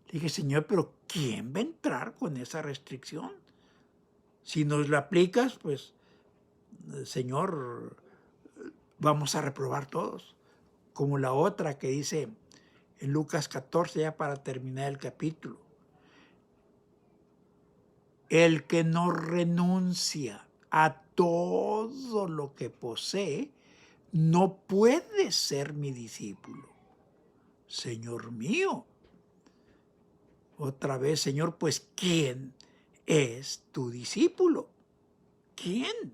S2: le dije, Señor, pero ¿quién va a entrar con esa restricción? Si nos la aplicas, pues, Señor, vamos a reprobar todos. Como la otra que dice en Lucas 14, ya para terminar el capítulo. El que no renuncia a todo lo que posee, no puede ser mi discípulo. Señor mío. Otra vez, Señor, pues ¿quién es tu discípulo? ¿Quién?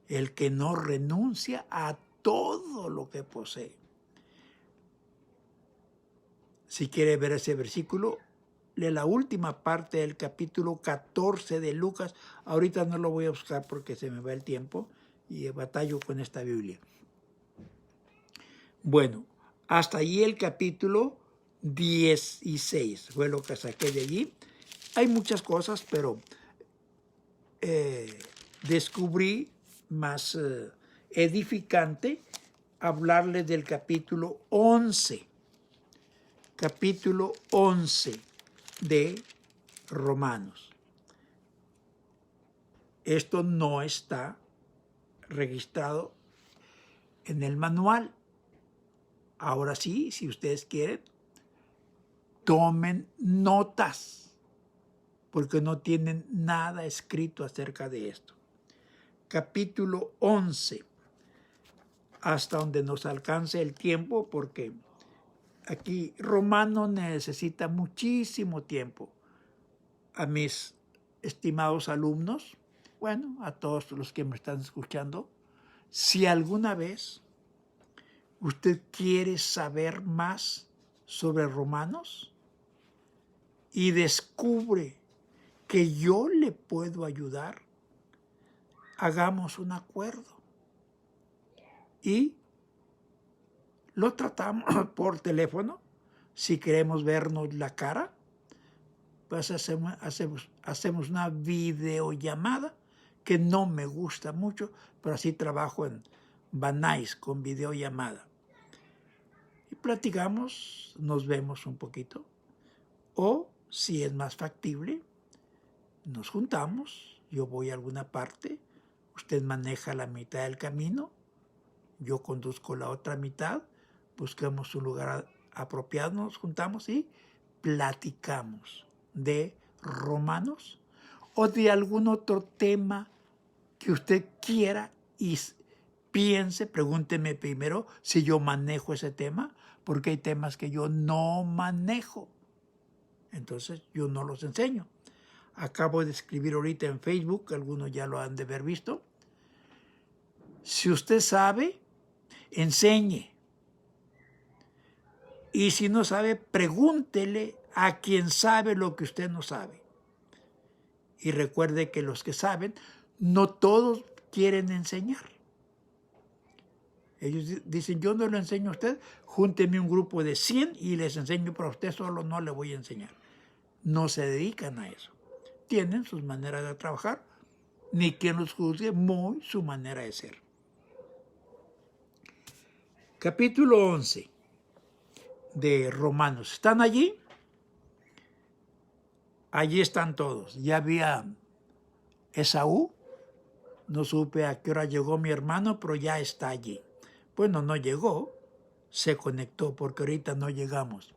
S2: El que no renuncia a todo lo que posee. Si quiere ver ese versículo, lee la última parte del capítulo 14 de Lucas. Ahorita no lo voy a buscar porque se me va el tiempo y batallo con esta Biblia. Bueno, hasta allí el capítulo 16 fue lo que saqué de allí. Hay muchas cosas, pero descubrí más edificante hablarles del capítulo 11. Capítulo 11 de Romanos. Esto no está registrado en el manual. Ahora sí, si ustedes quieren, tomen notas, porque no tienen nada escrito acerca de esto. Capítulo 11, hasta donde nos alcance el tiempo, porque aquí Romanos necesita muchísimo tiempo. A mis estimados alumnos, bueno, a todos los que me están escuchando, si alguna vez usted quiere saber más sobre Romanos y descubre que yo le puedo ayudar, hagamos un acuerdo y lo tratamos por teléfono. Si queremos vernos la cara, pues hacemos una videollamada, que no me gusta mucho, pero así trabajo en Banais con videollamada. Y platicamos, nos vemos un poquito. O, si es más factible, nos juntamos, yo voy a alguna parte, usted maneja la mitad del camino, yo conduzco la otra mitad, buscamos un lugar apropiado, nos juntamos y platicamos de Romanos o de algún otro tema que usted quiera y piense, pregúnteme primero si yo manejo ese tema, porque hay temas que yo no manejo. Entonces yo no los enseño. Acabo de escribir ahorita en Facebook, algunos ya lo han de haber visto. Si usted sabe, enseñe. Y si no sabe, pregúntele a quien sabe lo que usted no sabe. Y recuerde que los que saben, no todos quieren enseñar. Ellos dicen, yo no le enseño a usted, júnteme un grupo de 100 y les enseño, pero a usted solo no le voy a enseñar. No se dedican a eso. Tienen sus maneras de trabajar, ni quien los juzgue, muy su manera de ser. Capítulo 11 de Romanos. ¿Están allí? Allí están todos. Ya había Esaú. No supe a qué hora llegó mi hermano, pero ya está allí. Bueno, no llegó, se conectó, porque ahorita no llegamos.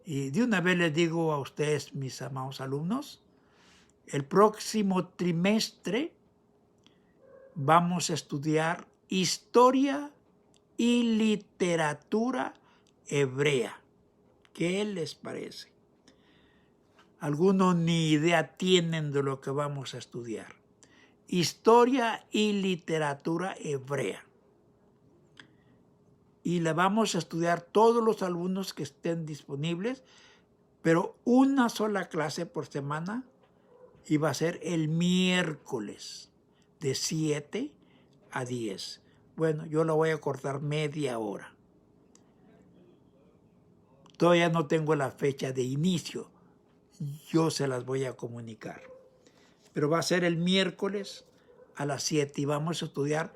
S2: Y de una vez les digo a ustedes, mis amados alumnos, el próximo trimestre vamos a estudiar historia y literatura hebrea. ¿Qué les parece? Algunos ni idea tienen de lo que vamos a estudiar. Historia y literatura hebrea. Y la vamos a estudiar todos los alumnos que estén disponibles, pero una sola clase por semana, y va a ser el miércoles de 7 a 10. Bueno, yo la voy a cortar media hora. Todavía no tengo la fecha de inicio. Yo se las voy a comunicar. Pero va a ser el miércoles a las 7 y vamos a estudiar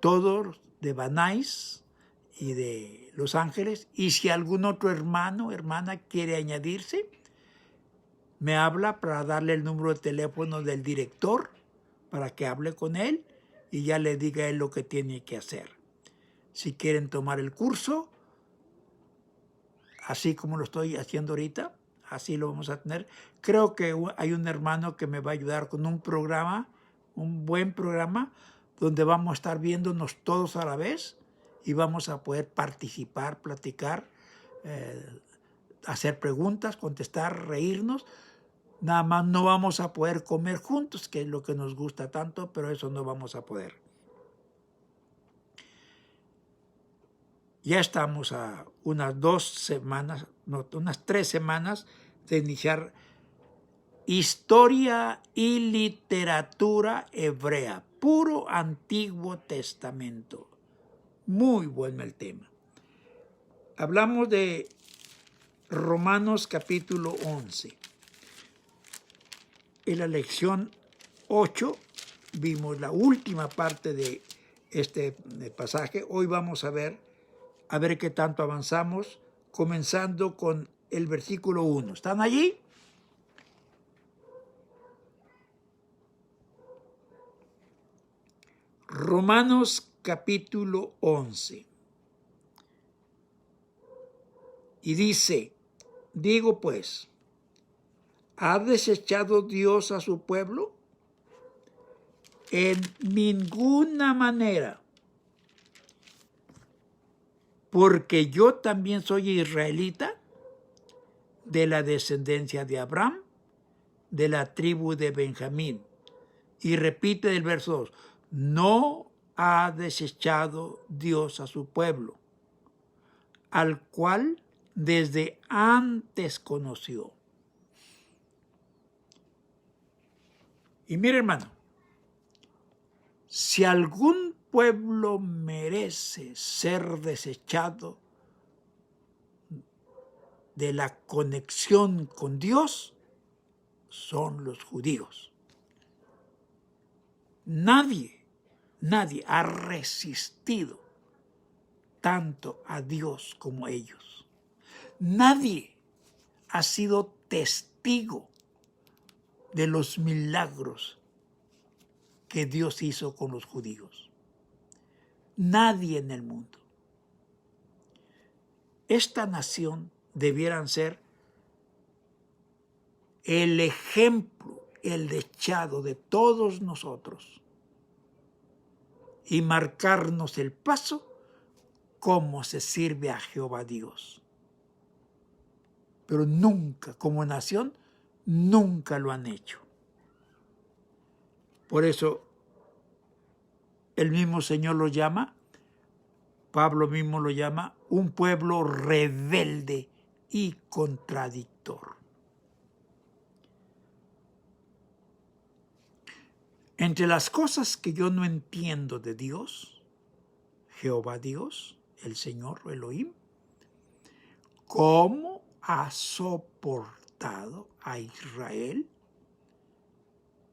S2: todos de Banais y de Los Ángeles. Y si algún otro hermano, hermana quiere añadirse, me habla para darle el número de teléfono del director para que hable con él y ya le diga a él lo que tiene que hacer. Si quieren tomar el curso, así como lo estoy haciendo ahorita, así lo vamos a tener. Creo que hay un hermano que me va a ayudar con un programa, un buen programa, donde vamos a estar viéndonos todos a la vez y vamos a poder participar, platicar, hacer preguntas, contestar, reírnos. Nada más no vamos a poder comer juntos, que es lo que nos gusta tanto, pero eso no vamos a poder. Ya estamos a unas 2 semanas, no, unas 3 semanas de iniciar Historia y Literatura Hebrea, puro Antiguo Testamento. Muy bueno el tema. Hablamos de Romanos capítulo 11. En la lección 8 vimos la última parte de este pasaje. Hoy vamos a ver qué tanto avanzamos, comenzando con el versículo 1. ¿Están allí? Romanos capítulo 11. Y dice, digo pues, ¿ha desechado Dios a su pueblo? En ninguna manera. Porque yo también soy israelita, de la descendencia de Abraham, de la tribu de Benjamín. Y repite el verso 2, no ha desechado Dios a su pueblo, al cual desde antes conoció. Y mire, hermano, si algún pueblo merece ser desechado de la conexión con Dios, son los judíos. Nadie ha resistido tanto a Dios como ellos. Nadie ha sido testigo de los milagros que Dios hizo con los judíos. Nadie en el mundo. Esta nación debieran ser el ejemplo, el dechado de todos nosotros y marcarnos el paso cómo se sirve a Jehová Dios. Pero nunca, como nación, nunca lo han hecho. Por eso el mismo Señor lo llama, Pablo mismo lo llama, un pueblo rebelde y contradictor. Entre las cosas que yo no entiendo de Dios, Jehová Dios, el Señor Elohim, ¿cómo ha soportado a Israel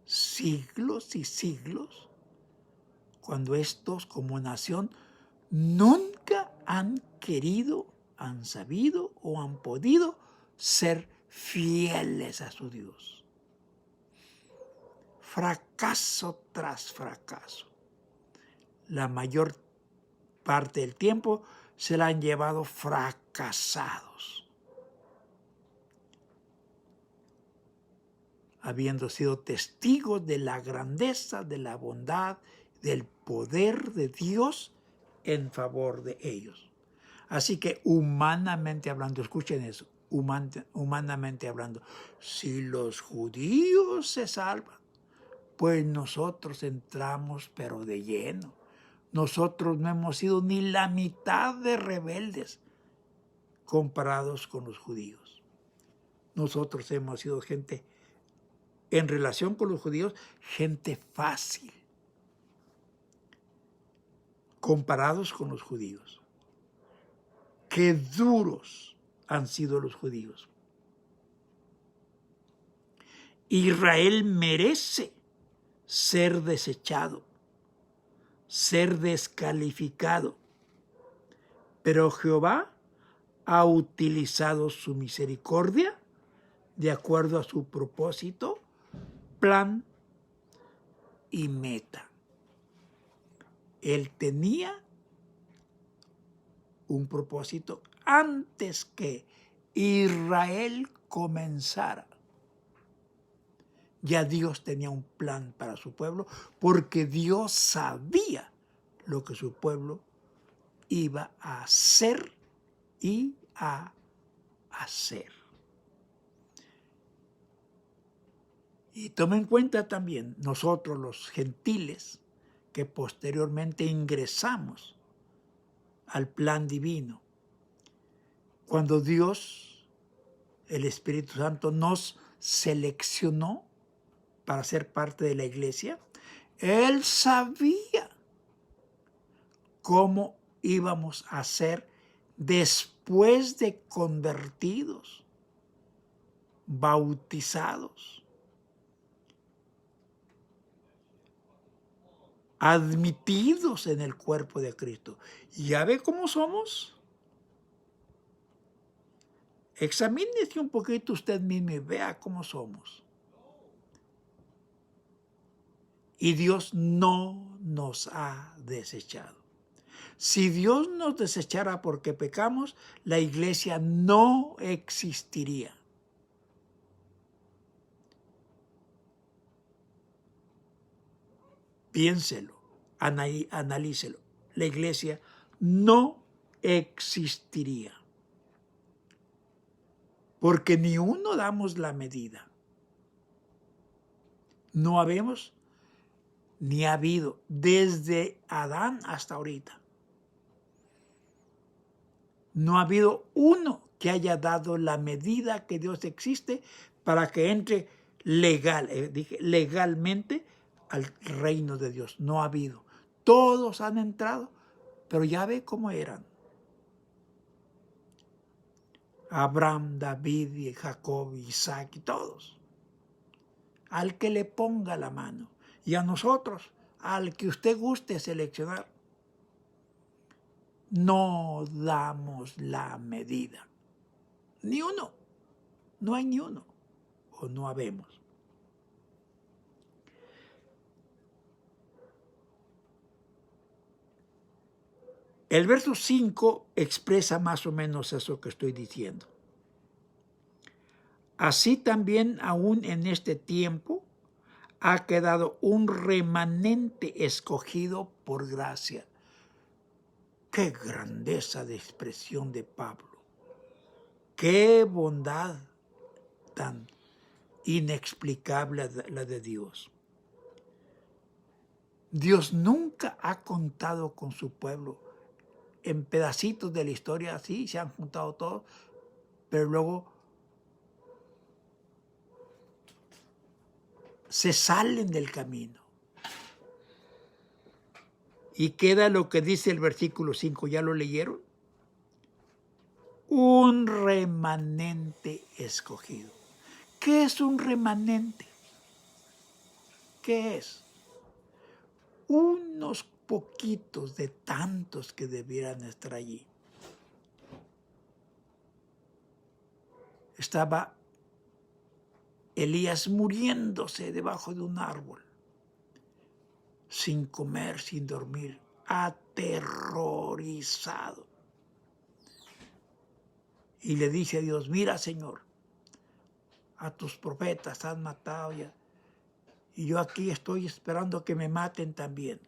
S2: siglos y siglos cuando estos como nación nunca han querido, han sabido o han podido ser fieles a su Dios? Fracaso tras fracaso. La mayor parte del tiempo se la han llevado fracasados, habiendo sido testigos de la grandeza, de la bondad, del poder de Dios en favor de ellos. Así que humanamente hablando, escuchen eso, humanamente hablando, si los judíos se salvan, pues nosotros entramos pero de lleno. Nosotros no hemos sido ni la mitad de rebeldes comparados con los judíos. Nosotros hemos sido gente, en relación con los judíos, gente fácil, comparados con los judíos. Qué duros han sido los judíos. Israel merece ser desechado, ser descalificado. Pero Jehová ha utilizado su misericordia de acuerdo a su propósito, plan y meta. Él tenía un propósito antes que Israel comenzara. Ya Dios tenía un plan para su pueblo porque Dios sabía lo que su pueblo iba a hacer y a hacer. Y toma en cuenta también nosotros los gentiles que posteriormente ingresamos al plan divino. Cuando Dios, el Espíritu Santo, nos seleccionó para ser parte de la iglesia, Él sabía cómo íbamos a ser después de convertidos, bautizados, admitidos en el cuerpo de Cristo. ¿Ya ve cómo somos? Examínese un poquito usted mismo y vea cómo somos. Y Dios no nos ha desechado. Si Dios nos desechara porque pecamos, la iglesia no existiría. Piénselo, analícelo. La iglesia no existiría. Porque ni uno damos la medida. No habemos ni ha habido desde Adán hasta ahorita. No ha habido uno que haya dado la medida que Dios existe para que entre legalmente al reino de Dios. No ha habido. Todos han entrado, pero ya ve cómo eran. Abraham, David, y Jacob, Isaac y todos. Al que le ponga la mano. Y a nosotros, al que usted guste seleccionar. No damos la medida. Ni uno. No hay ni uno. O no habemos. El verso 5 expresa más o menos eso que estoy diciendo. Así también aún en este tiempo ha quedado un remanente escogido por gracia. ¡Qué grandeza de expresión de Pablo! ¡Qué bondad tan inexplicable la de Dios! Dios nunca ha contado con su pueblo. En pedacitos de la historia así se han juntado todos, pero luego se salen del camino. Y queda lo que dice el versículo 5, ¿ya lo leyeron? Un remanente escogido. ¿Qué es un remanente? ¿Qué es? Unos poquitos de tantos que debieran estar allí. Estaba Elías muriéndose debajo de un árbol, sin comer, sin dormir, aterrorizado. Y le dice a Dios, mira, Señor, a tus profetas han matado ya, y yo aquí estoy esperando que me maten también.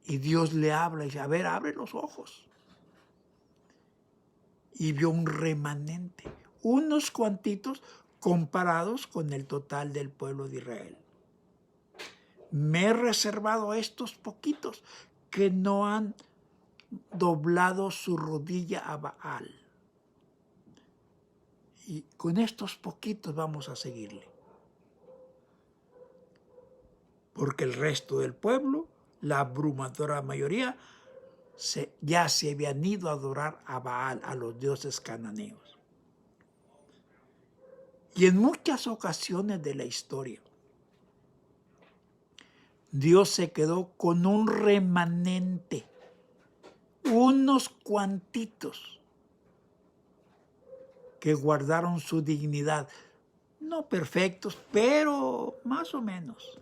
S2: Y Dios le habla y dice, a ver, abre los ojos. Y vio un remanente, unos cuantitos comparados con el total del pueblo de Israel. Me he reservado a estos poquitos que no han doblado su rodilla a Baal. Y con estos poquitos vamos a seguirle. Porque el resto del pueblo, la abrumadora mayoría, ya se habían ido a adorar a Baal, a los dioses cananeos. Y en muchas ocasiones de la historia, Dios se quedó con un remanente, unos cuantitos que guardaron su dignidad. No perfectos, pero más o menos.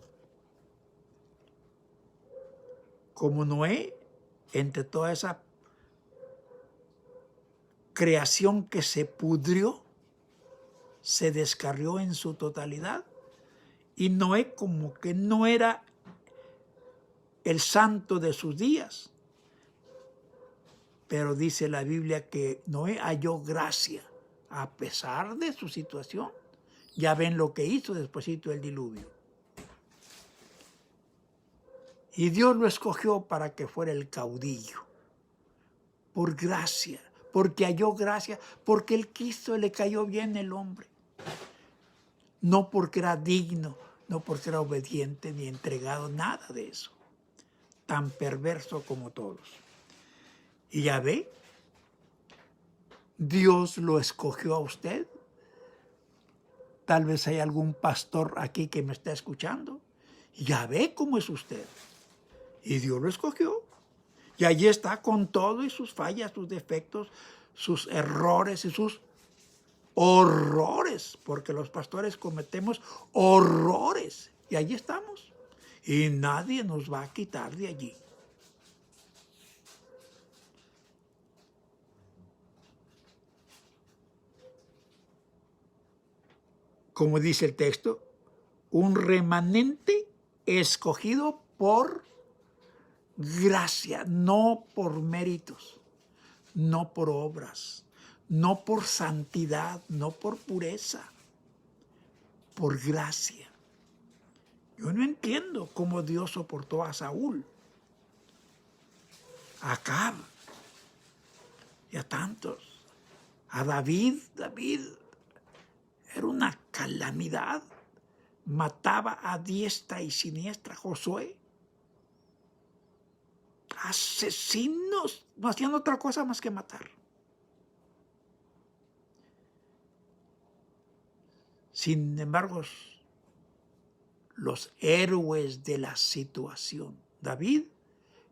S2: Como Noé, entre toda esa creación que se pudrió, se descarrió en su totalidad. Y Noé como que no era el santo de sus días. Pero dice la Biblia que Noé halló gracia a pesar de su situación. Ya ven lo que hizo despuesito del diluvio. Y Dios lo escogió para que fuera el caudillo. Por gracia, porque halló gracia, porque él quiso, le cayó bien el hombre. No porque era digno, no porque era obediente ni entregado, nada de eso. Tan perverso como todos. Y ya ve, Dios lo escogió a usted. Tal vez hay algún pastor aquí que me está escuchando. Ya ve cómo es usted. Y Dios lo escogió. Y allí está con todo y sus fallas, sus defectos, sus errores y sus horrores. Porque los pastores cometemos horrores. Y allí estamos. Y nadie nos va a quitar de allí. Como dice el texto, un remanente escogido por gracia, no por méritos, no por obras, no por santidad, no por pureza, por gracia. Yo no entiendo cómo Dios soportó a Saúl, a Acab y a tantos. A David era una calamidad. Mataba a diestra y siniestra. Josué. Asesinos. No hacían otra cosa más que matar. Sin embargo, los héroes de la situación. David,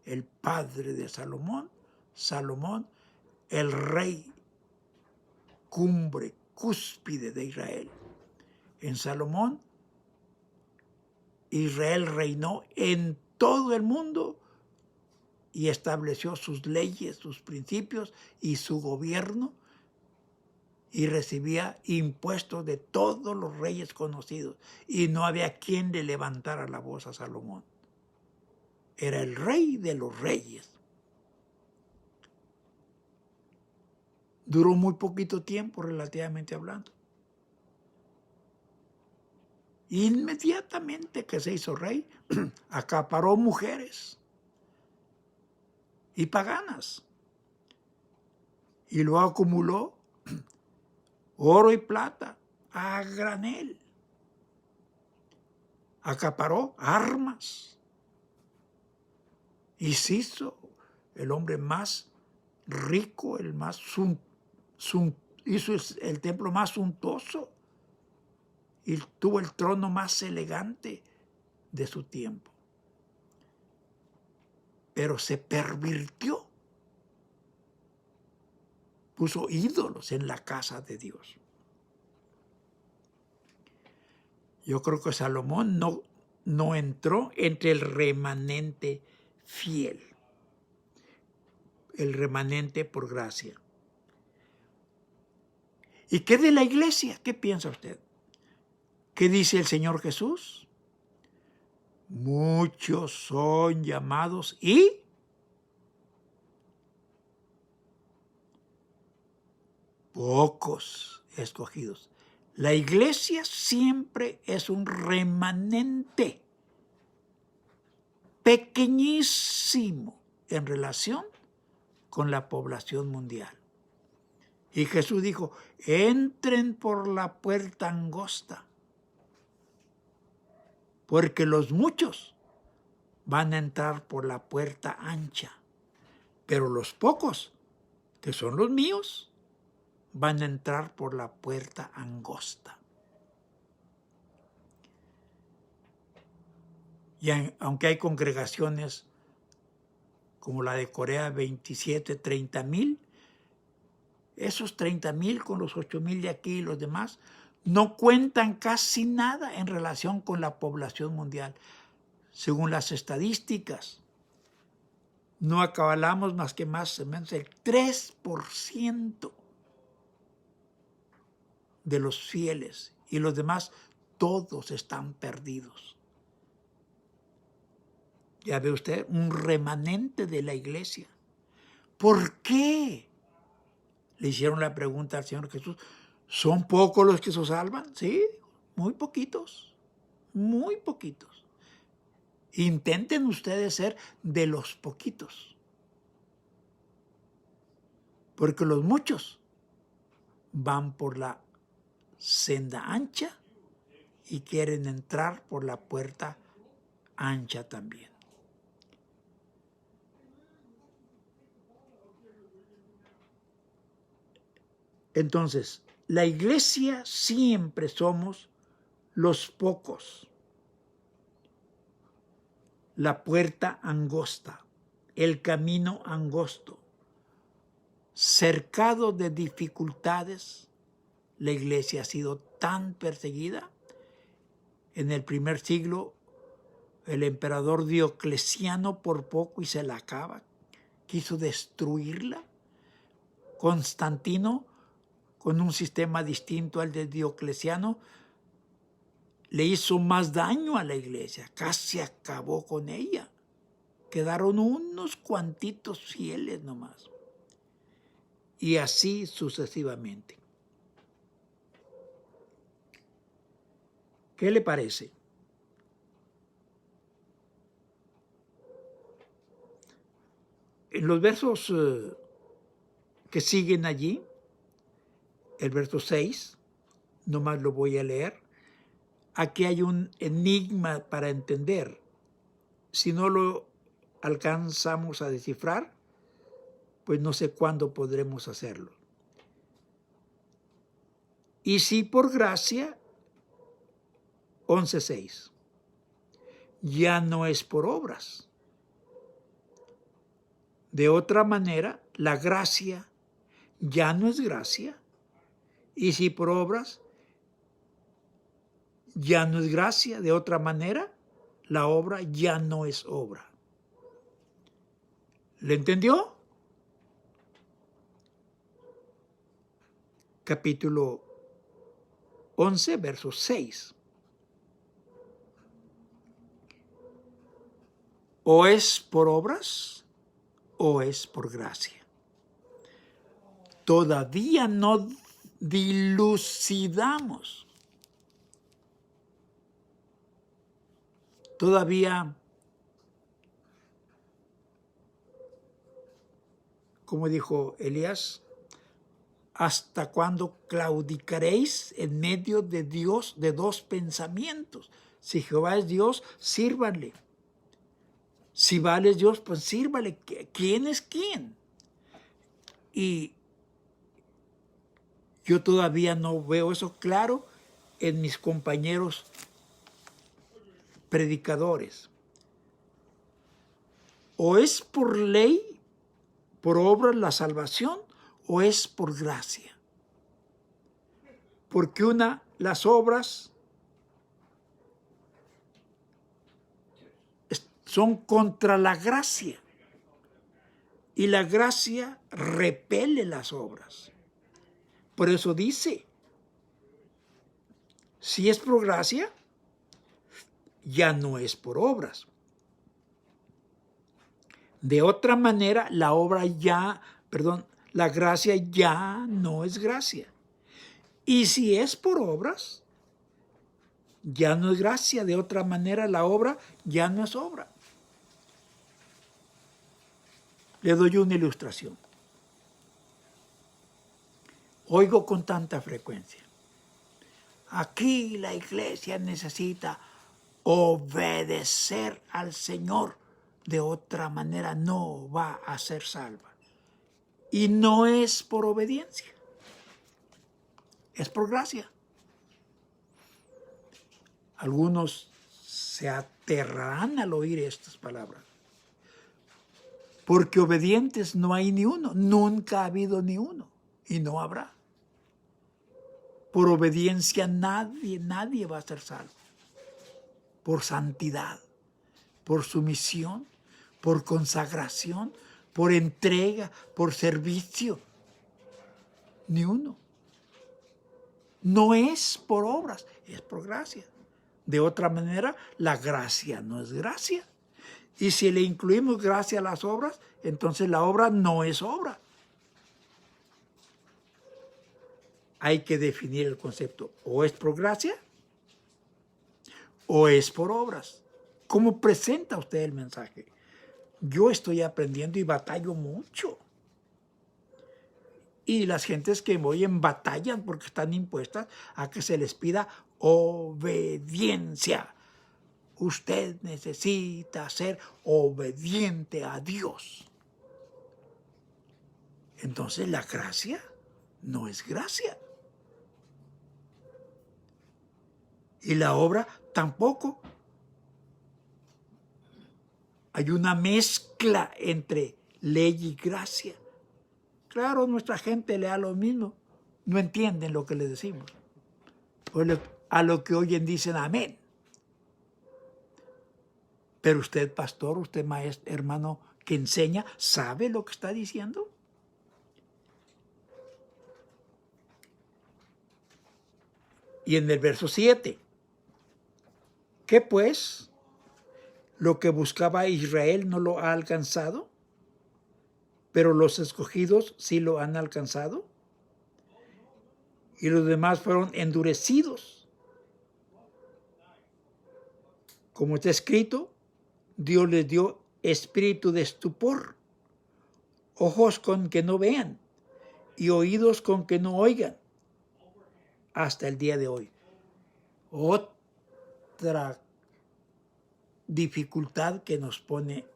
S2: el padre de Salomón. Salomón, el rey cúspide de Israel. En Salomón, Israel reinó en todo el mundo y estableció sus leyes, sus principios y su gobierno, y recibía impuestos de todos los reyes conocidos, y no había quien le levantara la voz a Salomón. Era el rey de los reyes. Duró muy poquito tiempo, relativamente hablando. Inmediatamente que se hizo rey, acaparó mujeres y paganas, y lo acumuló oro y plata a granel. Acaparó armas y se hizo el hombre más rico, el más hizo el templo más suntuoso y tuvo el trono más elegante de su tiempo. Pero se pervirtió. Puso ídolos en la casa de Dios. Yo creo que Salomón no entró entre el remanente fiel. El remanente por gracia. ¿Y qué de la iglesia? ¿Qué piensa usted? ¿Qué dice el Señor Jesús? Muchos son llamados y pocos escogidos. La iglesia siempre es un remanente pequeñísimo en relación con la población mundial. Y Jesús dijo, entren por la puerta angosta, porque los muchos van a entrar por la puerta ancha, pero los pocos, que son los míos, van a entrar por la puerta angosta. Y aunque hay congregaciones como la de Corea, 27, 30,000, esos 30,000 con los 8,000 de aquí y los demás no cuentan casi nada en relación con la población mundial. Según las estadísticas, no acabalamos más o menos el 3% de los fieles, y los demás todos están perdidos. Ya ve usted, un remanente de la iglesia. ¿Por qué? Le hicieron la pregunta al Señor Jesús. ¿Son pocos los que se salvan? Sí, muy poquitos, muy poquitos. Intenten ustedes ser de los poquitos, porque los muchos van por la senda ancha y quieren entrar por la puerta ancha también. Entonces, la iglesia siempre somos los pocos, la puerta angosta, el camino angosto, cercado de dificultades. La iglesia ha sido tan perseguida. En el primer siglo, el emperador Diocleciano por poco y se la acaba, quiso destruirla. Constantino, con un sistema distinto al de Diocleciano, le hizo más daño a la iglesia, casi acabó con ella. Quedaron unos cuantitos fieles nomás. Y así sucesivamente. ¿Qué le parece? En los versos que siguen allí, el verso 6, nomás lo voy a leer. Aquí hay un enigma para entender. Si no lo alcanzamos a descifrar, pues no sé cuándo podremos hacerlo. Y si por gracia, 11:6, ya no es por obras. De otra manera, la gracia ya no es gracia. Y si por obras, ya no es gracia. De otra manera, la obra ya no es obra. ¿Le entendió? Capítulo 11, verso 6. O es por obras o es por gracia. Todavía no dilucidamos. Todavía, como dijo Elías, ¿hasta cuándo claudicaréis en medio de Dios de dos pensamientos? Si Jehová es Dios, sírvanle. Si Baal es Dios, pues sírvale. ¿Quién es quién? Y yo todavía no veo eso claro en mis compañeros predicadores. O es por ley, por obra la salvación, o es por gracia. Porque las obras son contra la gracia. Y la gracia repele las obras. Por eso dice, si es por gracia, ya no es por obras. De otra manera, la gracia ya no es gracia. Y si es por obras, ya no es gracia. De otra manera, la obra ya no es obra. Le doy una ilustración. Oigo con tanta frecuencia. Aquí la iglesia necesita obedecer al Señor. De otra manera no va a ser salva. Y no es por obediencia. Es por gracia. Algunos se aterrarán al oír estas palabras. Porque obedientes no hay ni uno, nunca ha habido ni uno, y no habrá. Por obediencia nadie va a ser salvo. Por santidad, por sumisión, por consagración, por entrega, por servicio. Ni uno. No es por obras, es por gracia. De otra manera, la gracia no es gracia. Y si le incluimos gracia a las obras, entonces la obra no es obra. Hay que definir el concepto. O es por gracia o es por obras. ¿Cómo presenta usted el mensaje? Yo estoy aprendiendo y batallo mucho. Y las gentes que me oyen batallan porque están impuestas a que se les pida obediencia. Usted necesita ser obediente a Dios. Entonces la gracia no es gracia. Y la obra tampoco. Hay una mezcla entre ley y gracia. Claro, nuestra gente le da lo mismo. No entienden lo que le decimos. A lo que oyen dicen amén. Pero usted, pastor, usted, maestro, hermano que enseña, ¿sabe lo que está diciendo? Y en el verso 7, ¿qué pues? ¿Lo que buscaba Israel no lo ha alcanzado? ¿Pero los escogidos sí lo han alcanzado? Y los demás fueron endurecidos. Como está escrito, Dios les dio espíritu de estupor, ojos con que no vean y oídos con que no oigan, hasta el día de hoy. Otra dificultad que nos pone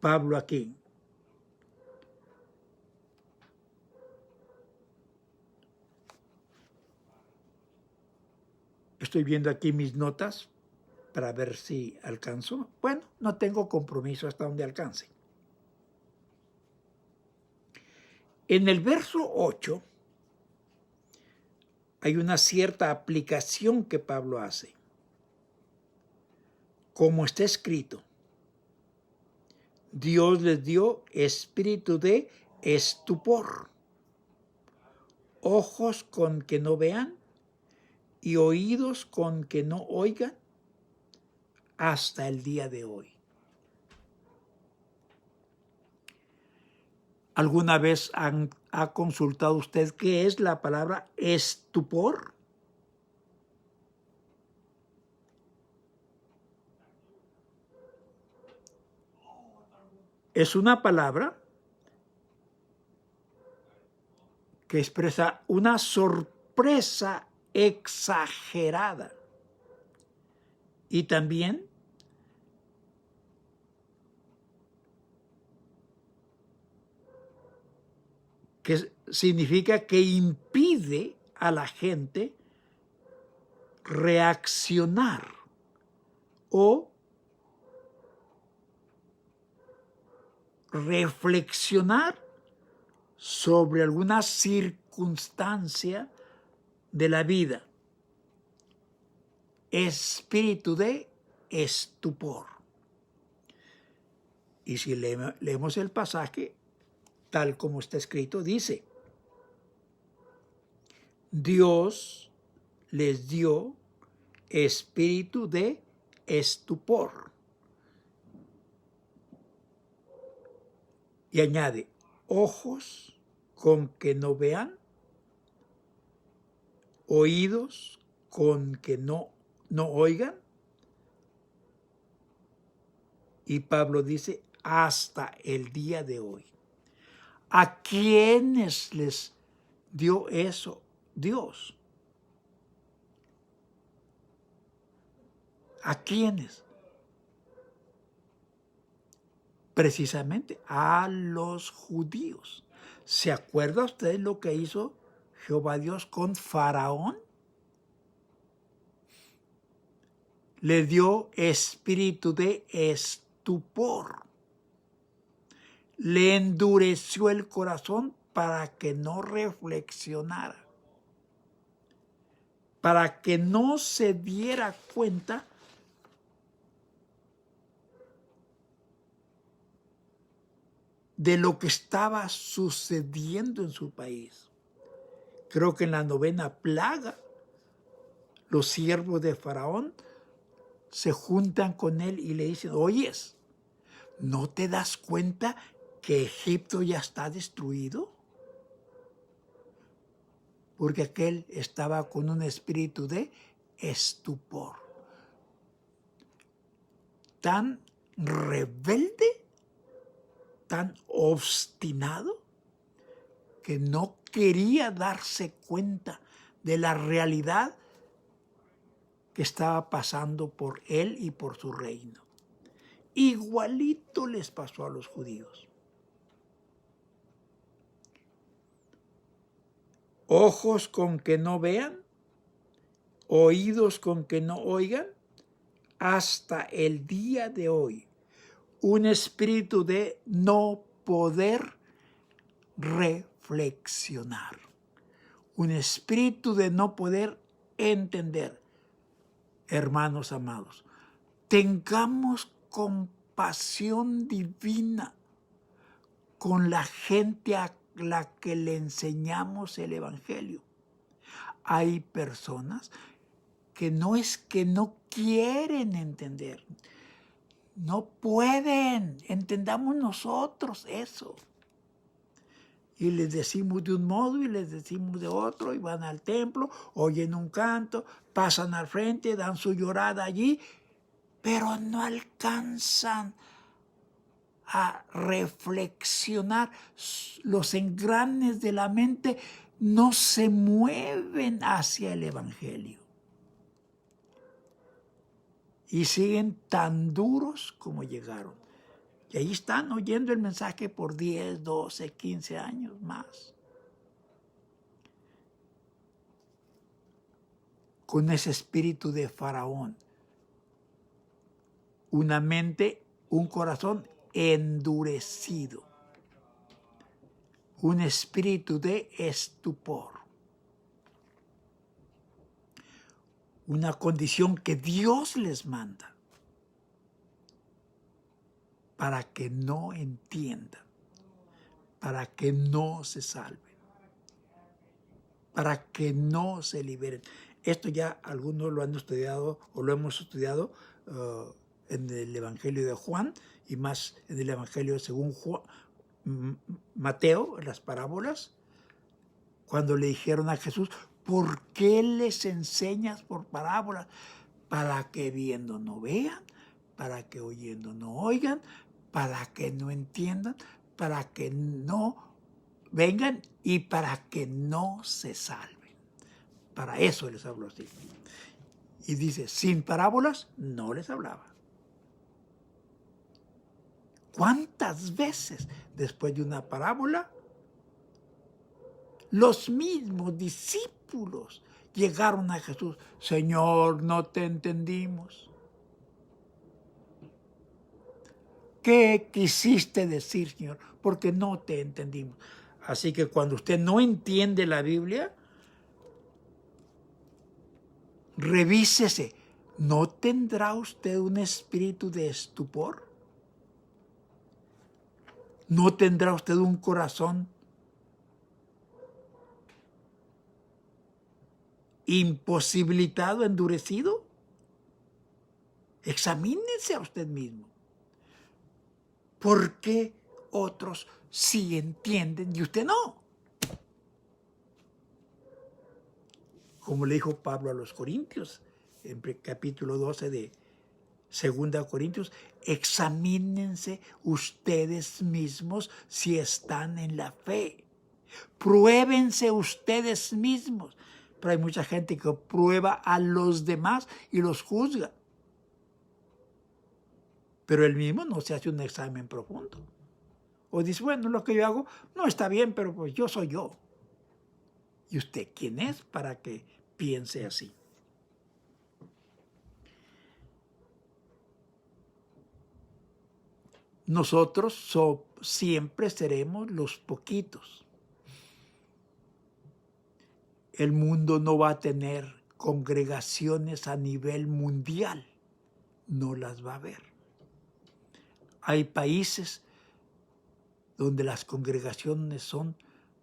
S2: Pablo aquí. Estoy viendo aquí mis notas para ver si alcanzo. Bueno, no tengo compromiso hasta donde alcance. En el verso 8 hay una cierta aplicación que Pablo hace. Como está escrito, Dios les dio espíritu de estupor, ojos con que no vean y oídos con que no oigan, hasta el día de hoy. ¿Alguna vez ha consultado usted qué es la palabra estupor? Es una palabra que expresa una sorpresa exagerada y también que significa que impide a la gente reaccionar o reflexionar sobre alguna circunstancia de la vida. Espíritu de estupor. Y si leemos el pasaje, tal como está escrito, dice, Dios les dio espíritu de estupor. Y añade, ojos con que no vean, oídos con que no oigan. Y Pablo dice, hasta el día de hoy. ¿A quiénes les dio eso Dios? ¿A quiénes? Precisamente a los judíos. ¿Se acuerda usted lo que hizo Jehová Dios con Faraón? le dio espíritu de estupor. Le endureció el corazón para que no reflexionara, para que no se diera cuenta de lo que estaba sucediendo en su país. Creo que en la 9ª plaga, los siervos de Faraón se juntan con él y le dicen, oyes, ¿no te das cuenta que Egipto ya está destruido? Porque aquel estaba con un espíritu de estupor. Tan rebelde, tan obstinado, que no quería darse cuenta de la realidad que estaba pasando por él y por su reino. Igualito les pasó a los judíos. Ojos con que no vean, oídos con que no oigan, hasta el día de hoy. Un espíritu de no poder reflexionar. Un espíritu de no poder entender. Hermanos amados, tengamos compasión divina con la gente a la que le enseñamos el Evangelio. Hay personas que no es que no quieren entender, no pueden, entendamos nosotros eso. Y les decimos de un modo y les decimos de otro, y van al templo, oyen un canto, pasan al frente, dan su llorada allí, pero no alcanzan a reflexionar. Los engranes de la mente no se mueven hacia el Evangelio. Y siguen tan duros como llegaron. Y ahí están oyendo el mensaje por 10, 12, 15 años más. Con ese espíritu de Faraón. Una mente, un corazón endurecido. Un espíritu de estupor. Una condición que Dios les manda para que no entiendan, para que no se salven, para que no se liberen. Esto ya algunos lo han estudiado o lo hemos estudiado en el Evangelio de Juan y más en el Evangelio según Mateo, en las parábolas, cuando le dijeron a Jesús, ¿por qué les enseñas por parábolas? Para que viendo no vean, para que oyendo no oigan, para que no entiendan, para que no vengan y para que no se salven. Para eso les habló así. Y dice, sin parábolas no les hablaba. ¿Cuántas veces después de una parábola los mismos discípulos llegaron a Jesús? Señor, no te entendimos. ¿Qué quisiste decir, Señor? Porque no te entendimos. Así que cuando usted no entiende la Biblia, revísese. ¿No tendrá usted un espíritu de estupor? ¿No tendrá usted un corazón imposibilitado, endurecido? Examínese a usted mismo. ¿Por qué otros sí entienden y usted no? Como le dijo Pablo a los Corintios, en capítulo 12 de 2 Corintios, examínense ustedes mismos si están en la fe. Pruébense ustedes mismos. Pero hay mucha gente que prueba a los demás y los juzga. Pero él mismo no se hace un examen profundo. O dice, bueno, lo que yo hago no está bien, pero pues yo soy yo. ¿Y usted quién es para que piense así? nosotros siempre seremos los poquitos. El mundo no va a tener congregaciones a nivel mundial, no las va a haber. Hay países donde las congregaciones son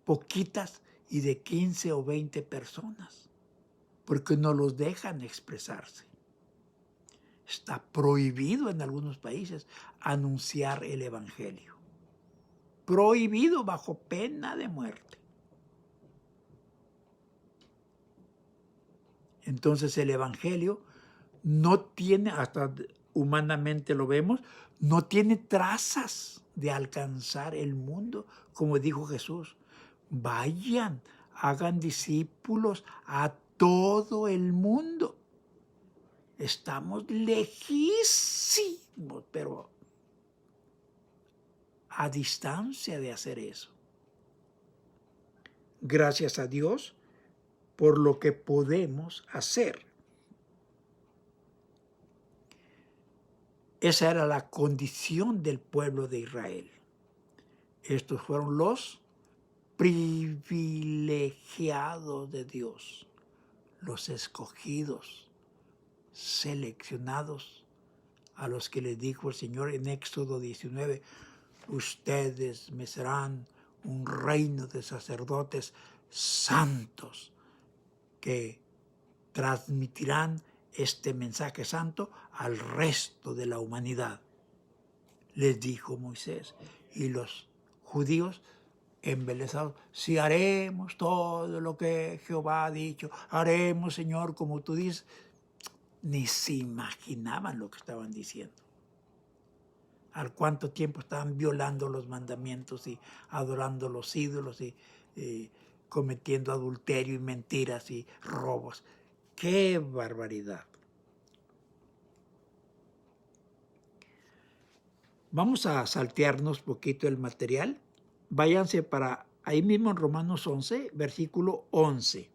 S2: poquitas y de 15 o 20 personas, porque no los dejan expresarse. Está prohibido en algunos países anunciar el evangelio. Prohibido bajo pena de muerte. Entonces el evangelio no tiene, hasta humanamente lo vemos, no tiene trazas de alcanzar el mundo, como dijo Jesús. Vayan, hagan discípulos a todo el mundo. Estamos lejísimos, pero a distancia de hacer eso. Gracias a Dios por lo que podemos hacer. Esa era la condición del pueblo de Israel. Estos fueron los privilegiados de Dios, los escogidos, seleccionados, a los que les dijo el Señor en Éxodo 19, ustedes me serán un reino de sacerdotes santos que transmitirán este mensaje santo al resto de la humanidad. Les dijo Moisés, y los judíos embelesados, si haremos todo lo que Jehová ha dicho, haremos, Señor, como tú dices, ni se imaginaban lo que estaban diciendo. Al cuánto tiempo estaban violando los mandamientos y adorando los ídolos y cometiendo adulterio y mentiras y robos. ¡Qué barbaridad! Vamos a saltearnos poquito el material. Váyanse para ahí mismo en Romanos 11, versículo 11.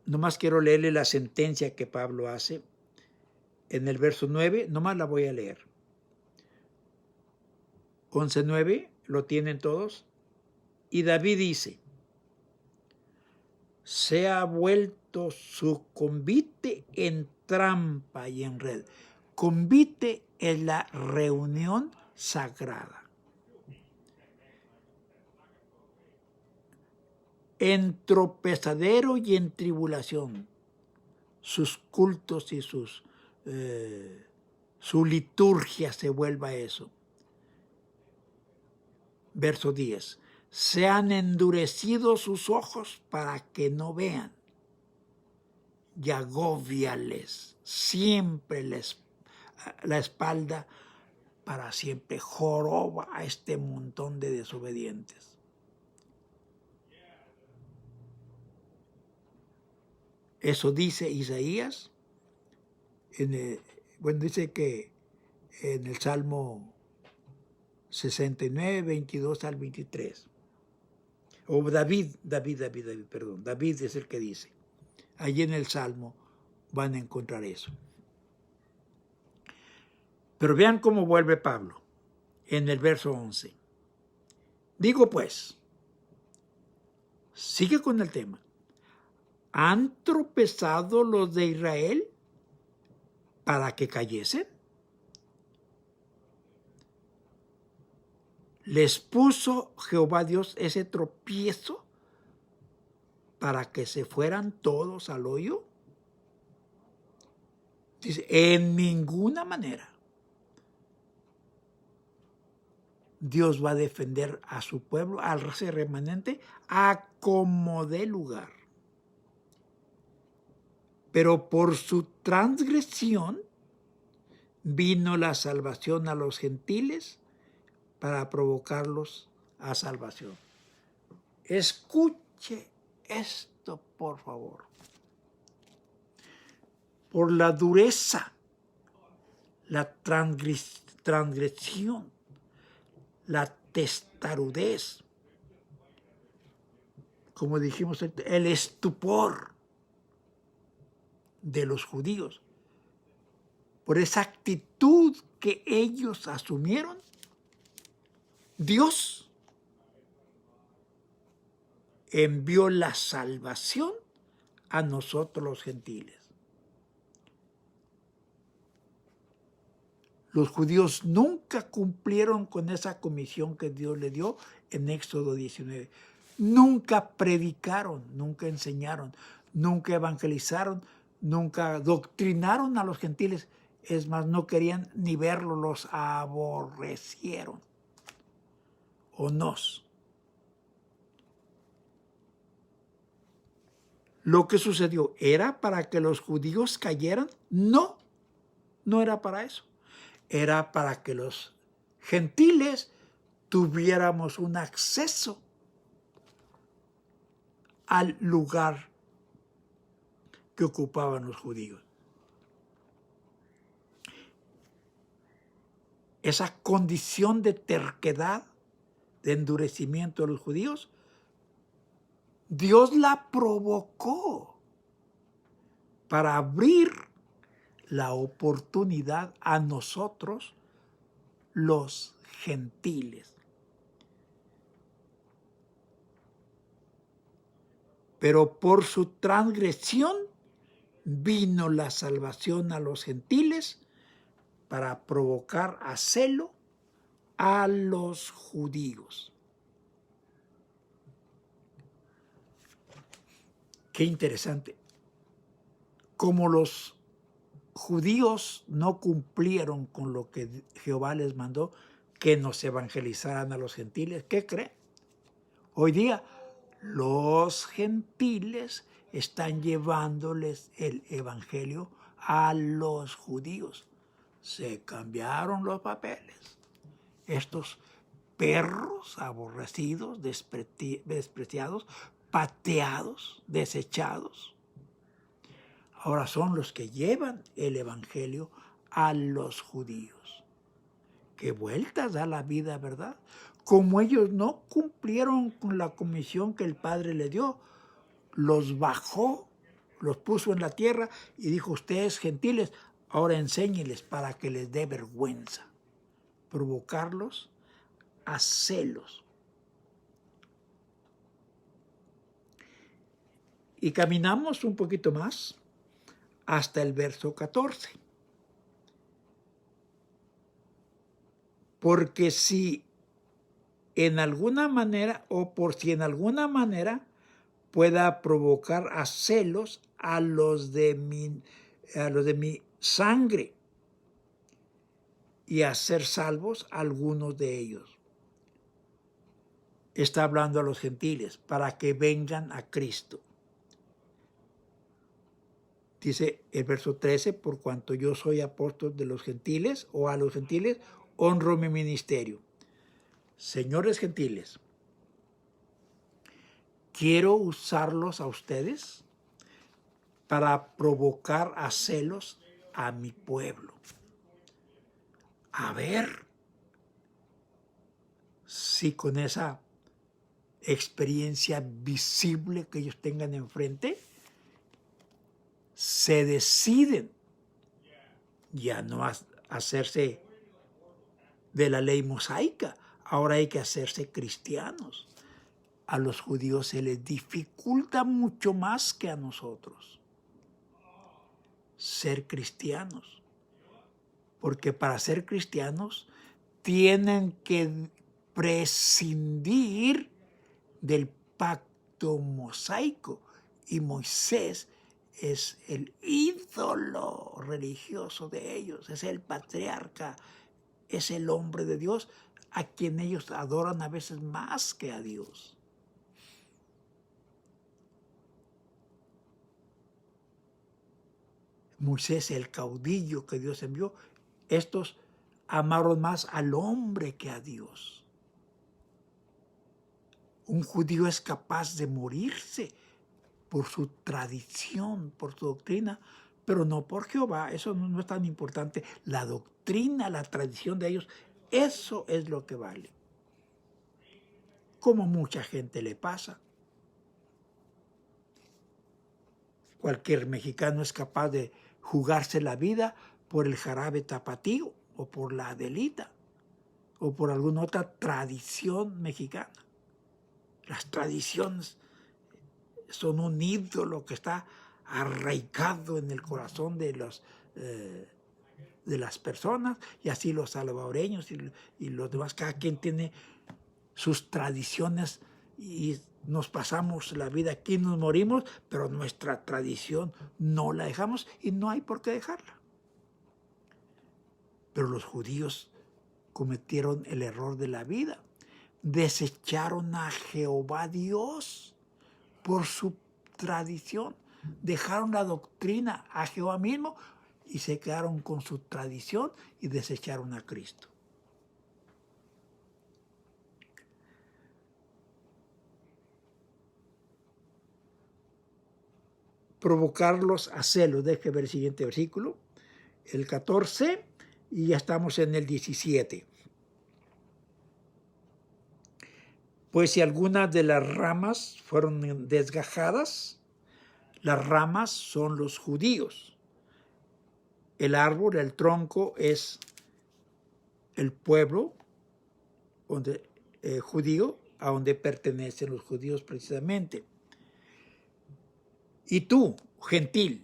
S2: Nomás quiero leerle la sentencia que Pablo hace en el verso 9. Nomás la voy a leer. 11:9, ¿lo tienen todos? Y David dice, se ha vuelto su convite en trampa y en red. Convite es la reunión sagrada. En tropezadero y en tribulación. Sus cultos y su liturgia se vuelva eso. Verso 10. Se han endurecido sus ojos para que no vean. Y agóbiales siempre la espalda para siempre. Joroba a este montón de desobedientes. Eso dice Isaías. Dice que en el Salmo 69, 22 al 23. O David es el que dice. Allí en el Salmo van a encontrar eso. Pero vean cómo vuelve Pablo en el verso 11. Digo pues, sigue con el tema. ¿Han tropezado los de Israel para que cayesen? ¿Les puso Jehová Dios ese tropiezo para que se fueran todos al hoyo? Dice, en ninguna manera. Dios va a defender a su pueblo, al remanente, a como dé lugar. Pero por su transgresión vino la salvación a los gentiles para provocarlos a salvación. Escuche esto, por favor. Por la dureza, la transgresión, la testarudez, como dijimos, el estupor de los judíos, por esa actitud que ellos asumieron, Dios envió la salvación a nosotros los gentiles. Los judíos nunca cumplieron con esa comisión que Dios le dio en Éxodo 19. Nunca predicaron, nunca enseñaron, nunca evangelizaron, nunca doctrinaron a los gentiles. Es más, no querían ni verlo, los aborrecieron. O nos. Lo que sucedió, ¿era para que los judíos cayeran? No, no era para eso. Era para que los gentiles tuviéramos un acceso al lugar que ocupaban los judíos. Esa condición de terquedad, de endurecimiento de los judíos, Dios la provocó para abrir la oportunidad a nosotros, los gentiles. Pero por su transgresión vino la salvación a los gentiles para provocar a celo a los judíos. Qué interesante. Como los judíos no cumplieron con lo que Jehová les mandó, que nos evangelizaran a los gentiles, ¿qué creen? Hoy día los gentiles están llevándoles el evangelio a los judíos. Se cambiaron los papeles. Estos perros aborrecidos, despreciados, pateados, desechados, ahora son los que llevan el evangelio a los judíos. Qué vueltas da la vida, ¿verdad? Como ellos no cumplieron con la comisión que el Padre le dio, los bajó, los puso en la tierra y dijo, ustedes gentiles, ahora enséñeles para que les dé vergüenza, provocarlos a celos. Y caminamos un poquito más hasta el verso 14. Porque si en alguna manera, o por si en alguna manera pueda provocar a celos a los de mi sangre y hacer salvos a algunos de ellos. Está hablando a los gentiles para que vengan a Cristo. Dice el verso 13, por cuanto yo soy apóstol de los gentiles o a los gentiles, honro mi ministerio. Señores gentiles, quiero usarlos a ustedes para provocar a celos a mi pueblo. A ver si con esa experiencia visible que ellos tengan enfrente, se deciden ya no hacerse de la ley mosaica, ahora hay que hacerse cristianos. A los judíos se les dificulta mucho más que a nosotros ser cristianos, porque para ser cristianos tienen que prescindir del pacto mosaico, y Moisés es el ídolo religioso de ellos, es el patriarca, es el hombre de Dios a quien ellos adoran a veces más que a Dios. Moisés, el caudillo que Dios envió, estos amaron más al hombre que a Dios. Un judío es capaz de morirse por su tradición, por su doctrina, pero no por Jehová. Eso no es tan importante. La doctrina, la tradición de ellos, eso es lo que vale. Como mucha gente le pasa. Cualquier mexicano es capaz de jugarse la vida por el jarabe tapatío o por la Adelita o por alguna otra tradición mexicana. Las tradiciones son un ídolo que está arraigado en el corazón de las personas, y así los salvadoreños y los demás. Cada quien tiene sus tradiciones y nos pasamos la vida aquí, nos morimos, pero nuestra tradición no la dejamos y no hay por qué dejarla. Pero los judíos cometieron el error de la vida. Desecharon a Jehová Dios por su tradición. Dejaron la doctrina a Jehová mismo y se quedaron con su tradición y desecharon a Cristo. Provocarlos a celos. Deje ver el siguiente versículo, el 14, y ya estamos en el 17. Pues si algunas de las ramas fueron desgajadas, las ramas son los judíos. El árbol, el tronco, es el pueblo judío, a donde pertenecen los judíos precisamente. Y tú, gentil,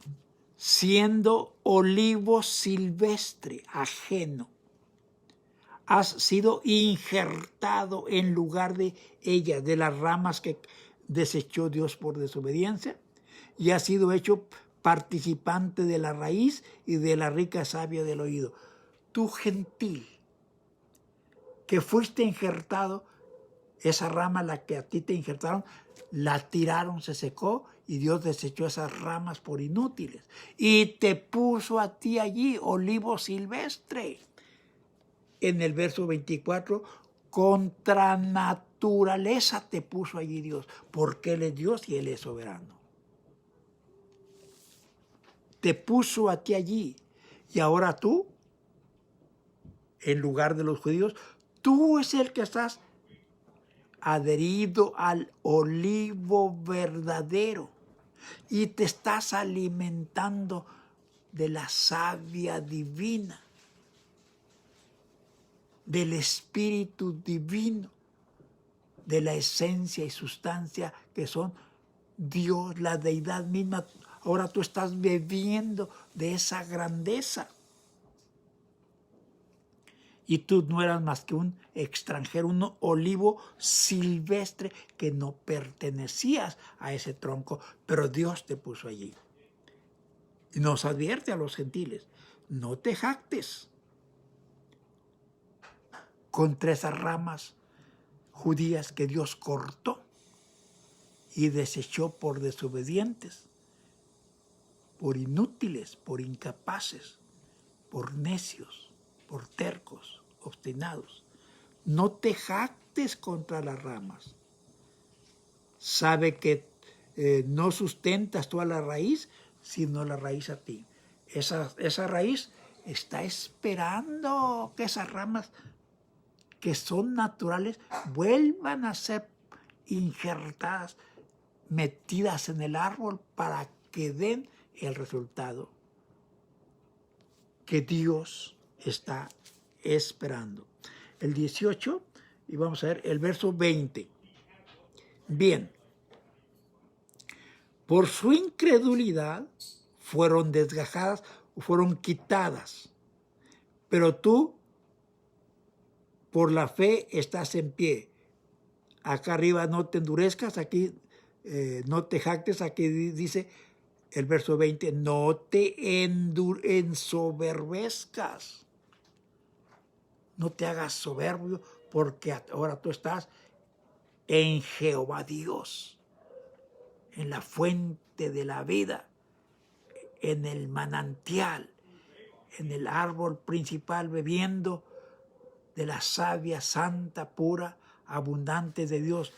S2: siendo olivo silvestre, ajeno, has sido injertado en lugar de ellas, de las ramas que desechó Dios por desobediencia, y has sido hecho participante de la raíz y de la rica savia del oído. Tú, gentil, que fuiste injertado, esa rama, la que a ti te injertaron, la tiraron, se secó, y Dios desechó esas ramas por inútiles. Y te puso a ti allí, olivo silvestre. En el verso 24, contra naturaleza te puso allí Dios, porque Él es Dios y Él es soberano. Te puso a ti allí, y ahora tú, en lugar de los judíos, tú es el que estás adherido al olivo verdadero y te estás alimentando de la savia divina, del Espíritu divino, de la esencia y sustancia que son Dios, la deidad misma. Ahora tú estás bebiendo de esa grandeza. Y tú no eras más que un extranjero, un olivo silvestre que no pertenecías a ese tronco, pero Dios te puso allí. Y nos advierte a los gentiles, no te jactes contra esas ramas judías que Dios cortó y desechó por desobedientes, por inútiles, por incapaces, por necios, por tercos, obstinados. No te jactes contra las ramas. Sabe que no sustentas tú a la raíz, sino la raíz a ti. Esa raíz está esperando que esas ramas que son naturales vuelvan a ser injertadas, metidas en el árbol para que den el resultado que Dios está esperando. El 18, y vamos a ver el verso 20. Bien, por su incredulidad fueron desgajadas, fueron quitadas, pero tú por la fe estás en pie. Acá arriba no te endurezcas, aquí no te jactes, aquí dice el verso 20, no te ensoberbezcas. No te hagas soberbio, porque ahora tú estás en Jehová Dios, en la fuente de la vida, en el manantial, en el árbol principal, bebiendo de la savia santa, pura, abundante de Dios.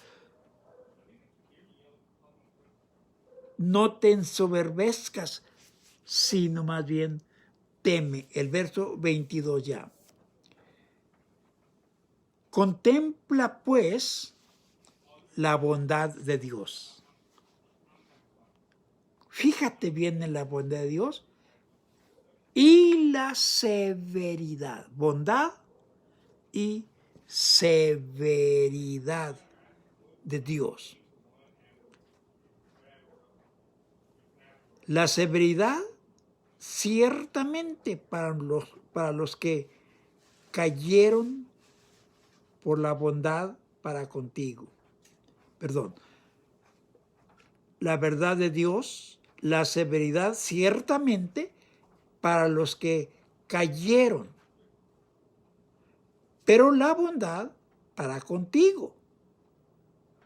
S2: No te ensoberbezcas, sino más bien teme. El verso 22 ya. Contempla pues la bondad de Dios. Fíjate bien en la bondad de Dios y la severidad, bondad y severidad de Dios. La severidad ciertamente para los que cayeron por la bondad para contigo. Perdón. La verdad de Dios, la severidad ciertamente para los que cayeron, pero la bondad para contigo.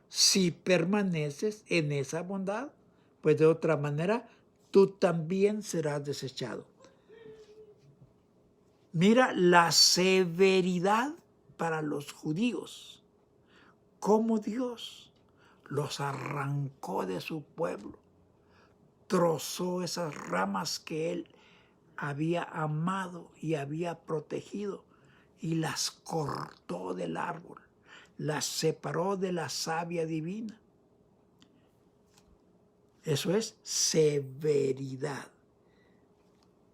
S2: Si permaneces en esa bondad, pues de otra manera tú también serás desechado. Mira la severidad para los judíos, cómo Dios los arrancó de su pueblo, trozó esas ramas que Él había amado y había protegido y las cortó del árbol, las separó de la savia divina. Eso es severidad.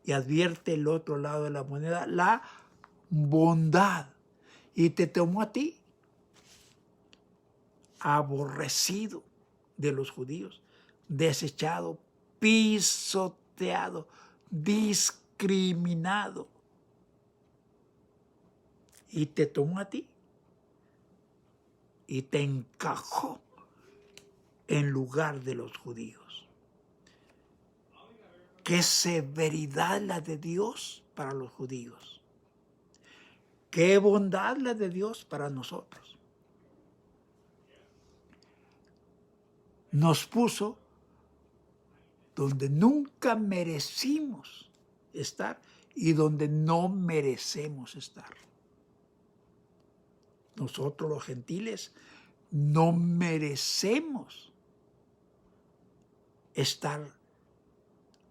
S2: Y advierte el otro lado de la moneda, la bondad. Y te tomó a ti, aborrecido de los judíos, desechado, pisoteado, discriminado. Y te tomó a ti y te encajó en lugar de los judíos. Qué severidad la de Dios para los judíos. Qué bondad la de Dios para nosotros. Nos puso donde nunca merecimos estar y donde no merecemos estar. Nosotros los gentiles no merecemos estar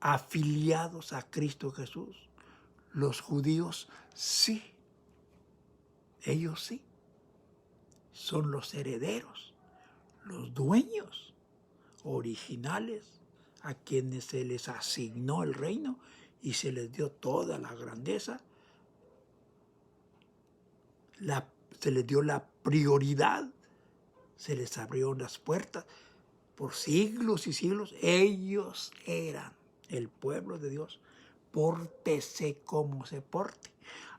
S2: afiliados a Cristo Jesús. Los judíos sí, ellos sí, son los herederos, los dueños originales a quienes se les asignó el reino y se les dio toda la grandeza, se les dio la prioridad, se les abrieron las puertas. Por siglos y siglos ellos eran el pueblo de Dios. Pórtese como se porte.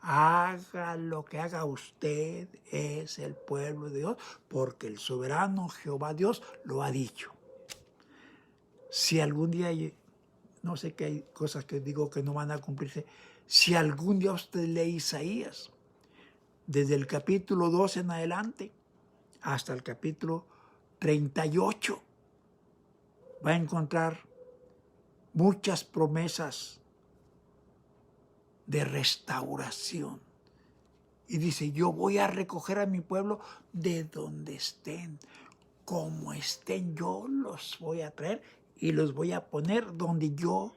S2: Haga lo que haga, usted es el pueblo de Dios, porque el soberano Jehová Dios lo ha dicho. Si algún día, no sé que hay cosas que digo que no van a cumplirse, si algún día usted lee Isaías, desde el capítulo 2 en adelante hasta el capítulo 38, va a encontrar muchas promesas de restauración. Y dice, yo voy a recoger a mi pueblo de donde estén, como estén, yo los voy a traer y los voy a poner donde yo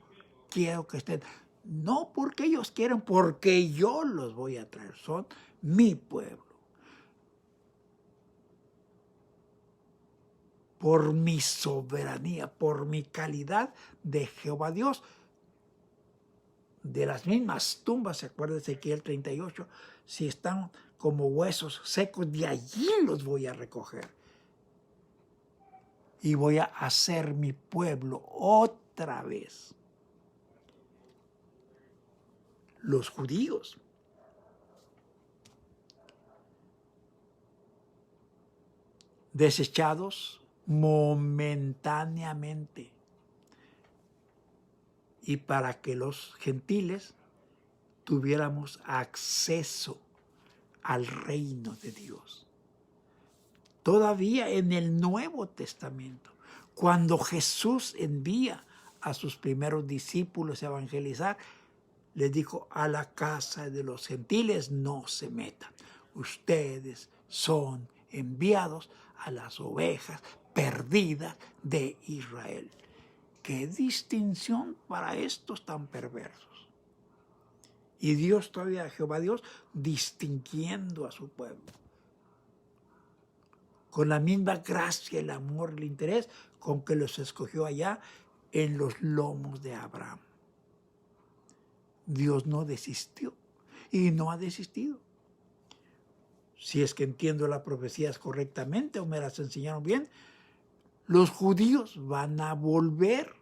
S2: quiero que estén. No porque ellos quieran, porque yo los voy a traer, son mi pueblo. Por mi soberanía, por mi calidad de Jehová Dios. De las mismas tumbas, se acuerda de Ezequiel 38, si están como huesos secos, de allí los voy a recoger. Y voy a hacer mi pueblo otra vez. Los judíos desechados momentáneamente, y para que los gentiles tuviéramos acceso al reino de Dios. Todavía en el Nuevo Testamento, cuando Jesús envía a sus primeros discípulos a evangelizar, les dijo, a la casa de los gentiles no se metan. Ustedes son enviados a las ovejas perdidas de Israel. ¡Qué distinción para estos tan perversos! Y Dios todavía, Jehová Dios, distinguiendo a su pueblo. Con la misma gracia, el amor, el interés con que los escogió allá en los lomos de Abraham. Dios no desistió y no ha desistido. Si es que entiendo las profecías correctamente o me las enseñaron bien, los judíos van a volver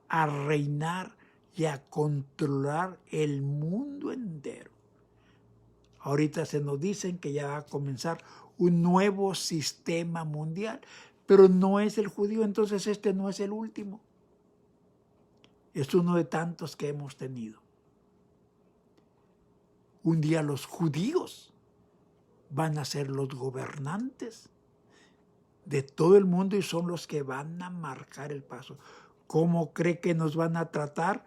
S2: a reinar y a controlar el mundo entero. Ahorita se nos dicen que ya va a comenzar un nuevo sistema mundial, pero no es el judío, entonces este no es el último. Es uno de tantos que hemos tenido. Un día los judíos van a ser los gobernantes de todo el mundo y son los que van a marcar el paso. ¿Cómo cree que nos van a tratar?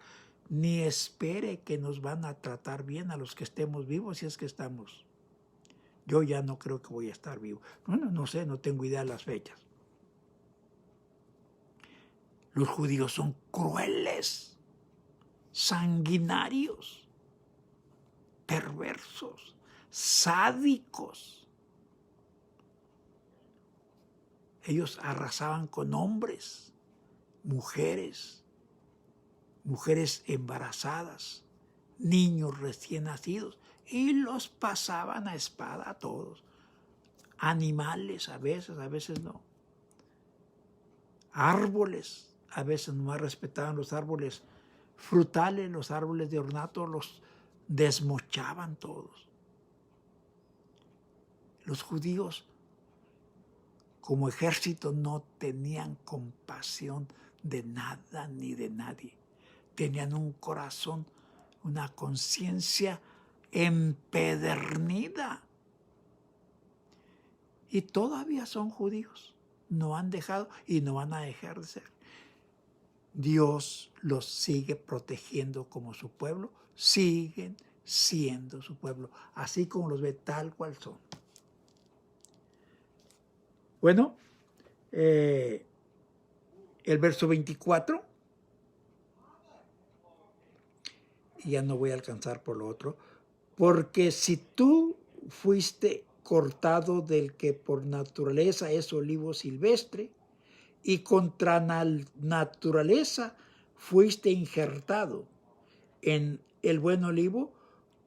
S2: Ni espere que nos van a tratar bien a los que estemos vivos, si es que estamos. Yo ya no creo que voy a estar vivo. Bueno, no sé, no tengo idea de las fechas. Los judíos son crueles, sanguinarios, perversos, sádicos. Ellos arrasaban con hombres, mujeres embarazadas, niños recién nacidos, y los pasaban a espada a todos. Animales a veces no. Árboles, a veces no respetaban los árboles frutales, los árboles de ornato, los desmochaban todos. Los judíos como ejército no tenían compasión de nada ni de nadie. Tenían un corazón, una conciencia empedernida. Y todavía son judíos. No han dejado y no van a dejar de ser. Dios los sigue protegiendo como su pueblo. Siguen siendo su pueblo. Así como los ve tal cual son. Bueno, el verso 24, y ya no voy a alcanzar por lo otro, porque si tú fuiste cortado del que por naturaleza es olivo silvestre, y contra naturaleza fuiste injertado en el buen olivo,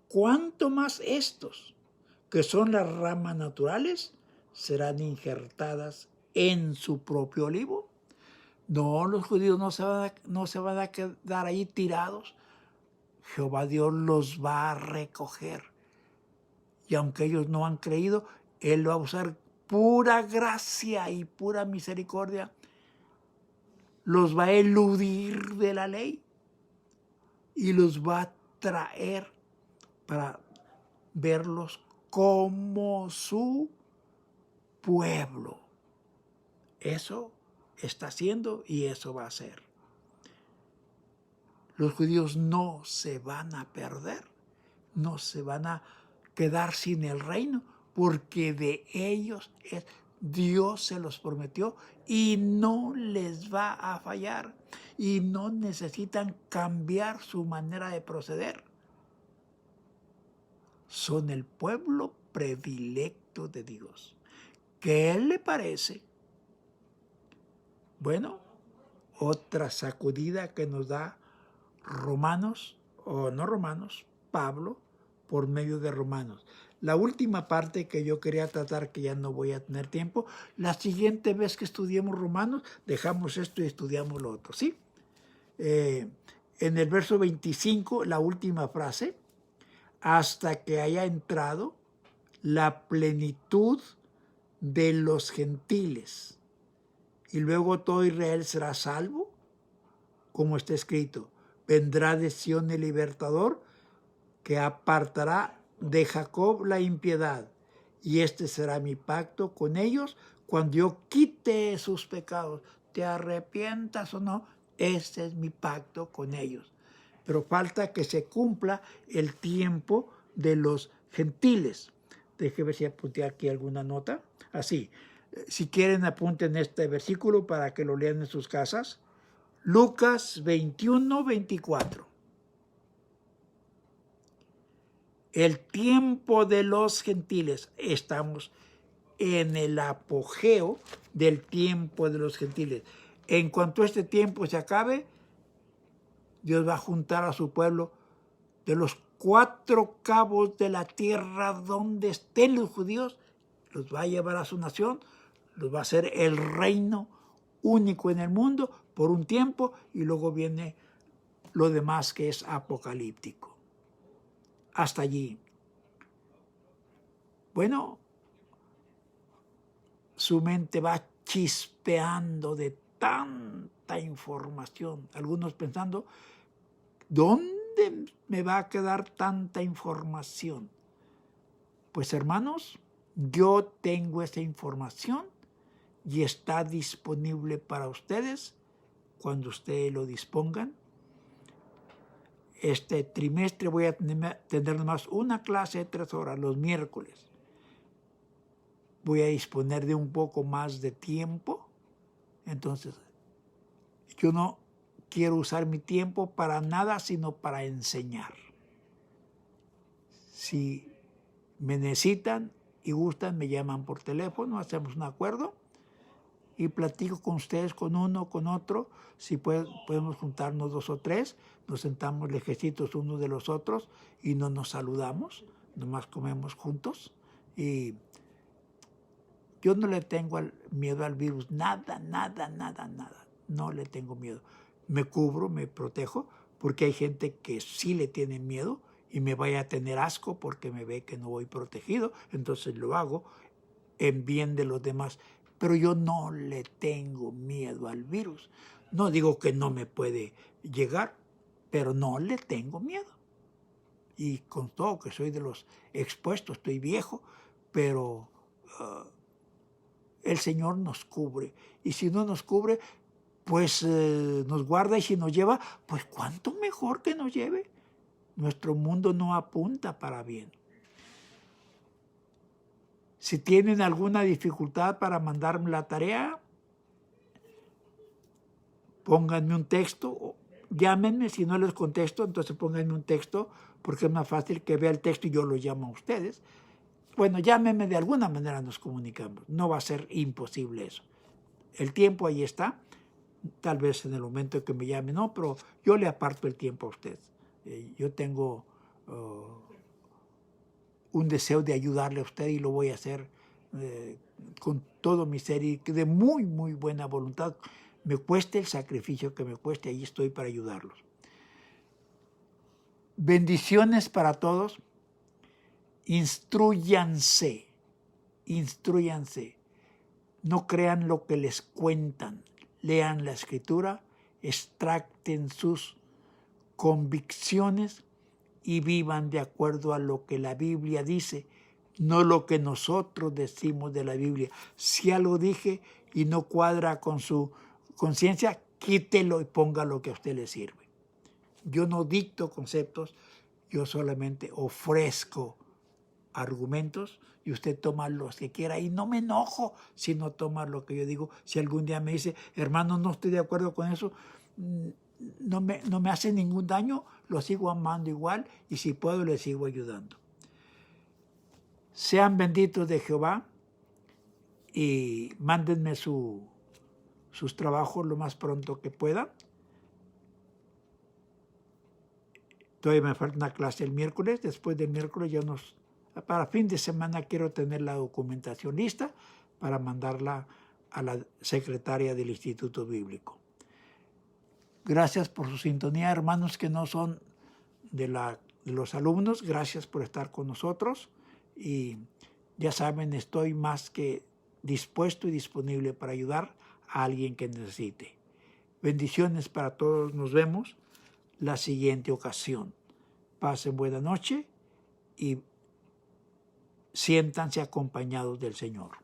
S2: ¿cuánto más estos, que son las ramas naturales, serán injertadas en su propio olivo? No, los judíos no se van a quedar ahí tirados. Jehová Dios los va a recoger. Y aunque ellos no han creído, Él va a usar pura gracia y pura misericordia. Los va a eludir de la ley y los va a traer para verlos como su pueblo. Eso está haciendo y eso va a ser. Los judíos no se van a perder, no se van a quedar sin el reino, porque de ellos es, Dios se los prometió y no les va a fallar y no necesitan cambiar su manera de proceder. Son el pueblo predilecto de Dios. ¿Qué le parece? Bueno, otra sacudida que nos da Romanos, o no Romanos, Pablo, por medio de Romanos. La última parte que yo quería tratar, que ya no voy a tener tiempo, la siguiente vez que estudiemos Romanos, dejamos esto y estudiamos lo otro, ¿sí? En el verso 25, la última frase, hasta que haya entrado la plenitud de los gentiles. Y luego todo Israel será salvo, como está escrito, vendrá de Sión el libertador, que apartará de Jacob la impiedad, y este será mi pacto con ellos cuando yo quite sus pecados. Te arrepientas o no, ese es mi pacto con ellos. Pero falta que se cumpla el tiempo de los gentiles. Déjeme ver si apunté aquí alguna nota. Así, si quieren apunten este versículo para que lo lean en sus casas. Lucas 21, 24. El tiempo de los gentiles. Estamos en el apogeo del tiempo de los gentiles. En cuanto este tiempo se acabe, Dios va a juntar a su pueblo de los 4 cabos de la tierra donde estén los judíos, los va a llevar a su nación, los va a hacer el reino único en el mundo por un tiempo, y luego viene lo demás que es apocalíptico. Hasta allí. Bueno, su mente va chispeando de tanta información. Algunos pensando, ¿dónde me va a quedar tanta información? Pues hermanos, yo tengo esa información y está disponible para ustedes cuando ustedes lo dispongan. Este trimestre voy a tener nomás una clase de 3 horas los miércoles. Voy a disponer de un poco más de tiempo. Entonces, yo no quiero usar mi tiempo para nada, sino para enseñar. Si me necesitan y gustan, me llaman por teléfono, hacemos un acuerdo y platico con ustedes, con uno, con otro. Si podemos juntarnos 2 o 3, nos sentamos lejecitos unos de los otros y no nos saludamos, nomás comemos juntos. Y yo no le tengo miedo al virus, nada. No le tengo miedo. Me cubro, me protejo, porque hay gente que sí le tiene miedo y me vaya a tener asco porque me ve que no voy protegido. Entonces lo hago en bien de los demás. Pero yo no le tengo miedo al virus. No digo que no me puede llegar, pero no le tengo miedo. Y con todo que soy de los expuestos, estoy viejo, pero el Señor nos cubre. Y si no nos cubre, pues nos guarda, y si nos lleva, pues cuánto mejor que nos lleve. Nuestro mundo no apunta para bien. Si tienen alguna dificultad para mandarme la tarea, pónganme un texto, llámenme. Si no les contesto, entonces pónganme un texto, porque es más fácil que vea el texto y yo los llamo a ustedes. Bueno, llámenme, de alguna manera nos comunicamos. No va a ser imposible eso. El tiempo ahí está. Tal vez en el momento que me llame, no, pero yo le aparto el tiempo a usted. Yo tengo un deseo de ayudarle a usted y lo voy a hacer con todo mi ser y de muy, muy buena voluntad. Me cueste el sacrificio que me cueste, ahí estoy para ayudarlos. Bendiciones para todos. Instrúyanse. No crean lo que les cuentan. Lean la Escritura, extracten sus convicciones y vivan de acuerdo a lo que la Biblia dice, no lo que nosotros decimos de la Biblia. Si algo dije y no cuadra con su conciencia, quítelo y ponga lo que a usted le sirve. Yo no dicto conceptos, yo solamente ofrezco argumentos y usted toma los que quiera, y no me enojo si no toma lo que yo digo. Si algún día me dice, hermano, no estoy de acuerdo con eso, no me hace ningún daño, lo sigo amando igual, y si puedo le sigo ayudando. Sean benditos de Jehová y mándenme sus trabajos lo más pronto que puedan. Todavía me falta una clase el miércoles. Después del miércoles para fin de semana quiero tener la documentación lista para mandarla a la secretaria del Instituto Bíblico. Gracias por su sintonía, hermanos que no son de los alumnos. Gracias por estar con nosotros. Y ya saben, estoy más que dispuesto y disponible para ayudar a alguien que necesite. Bendiciones para todos. Nos vemos la siguiente ocasión. Pasen buena noche y siéntanse acompañados del Señor.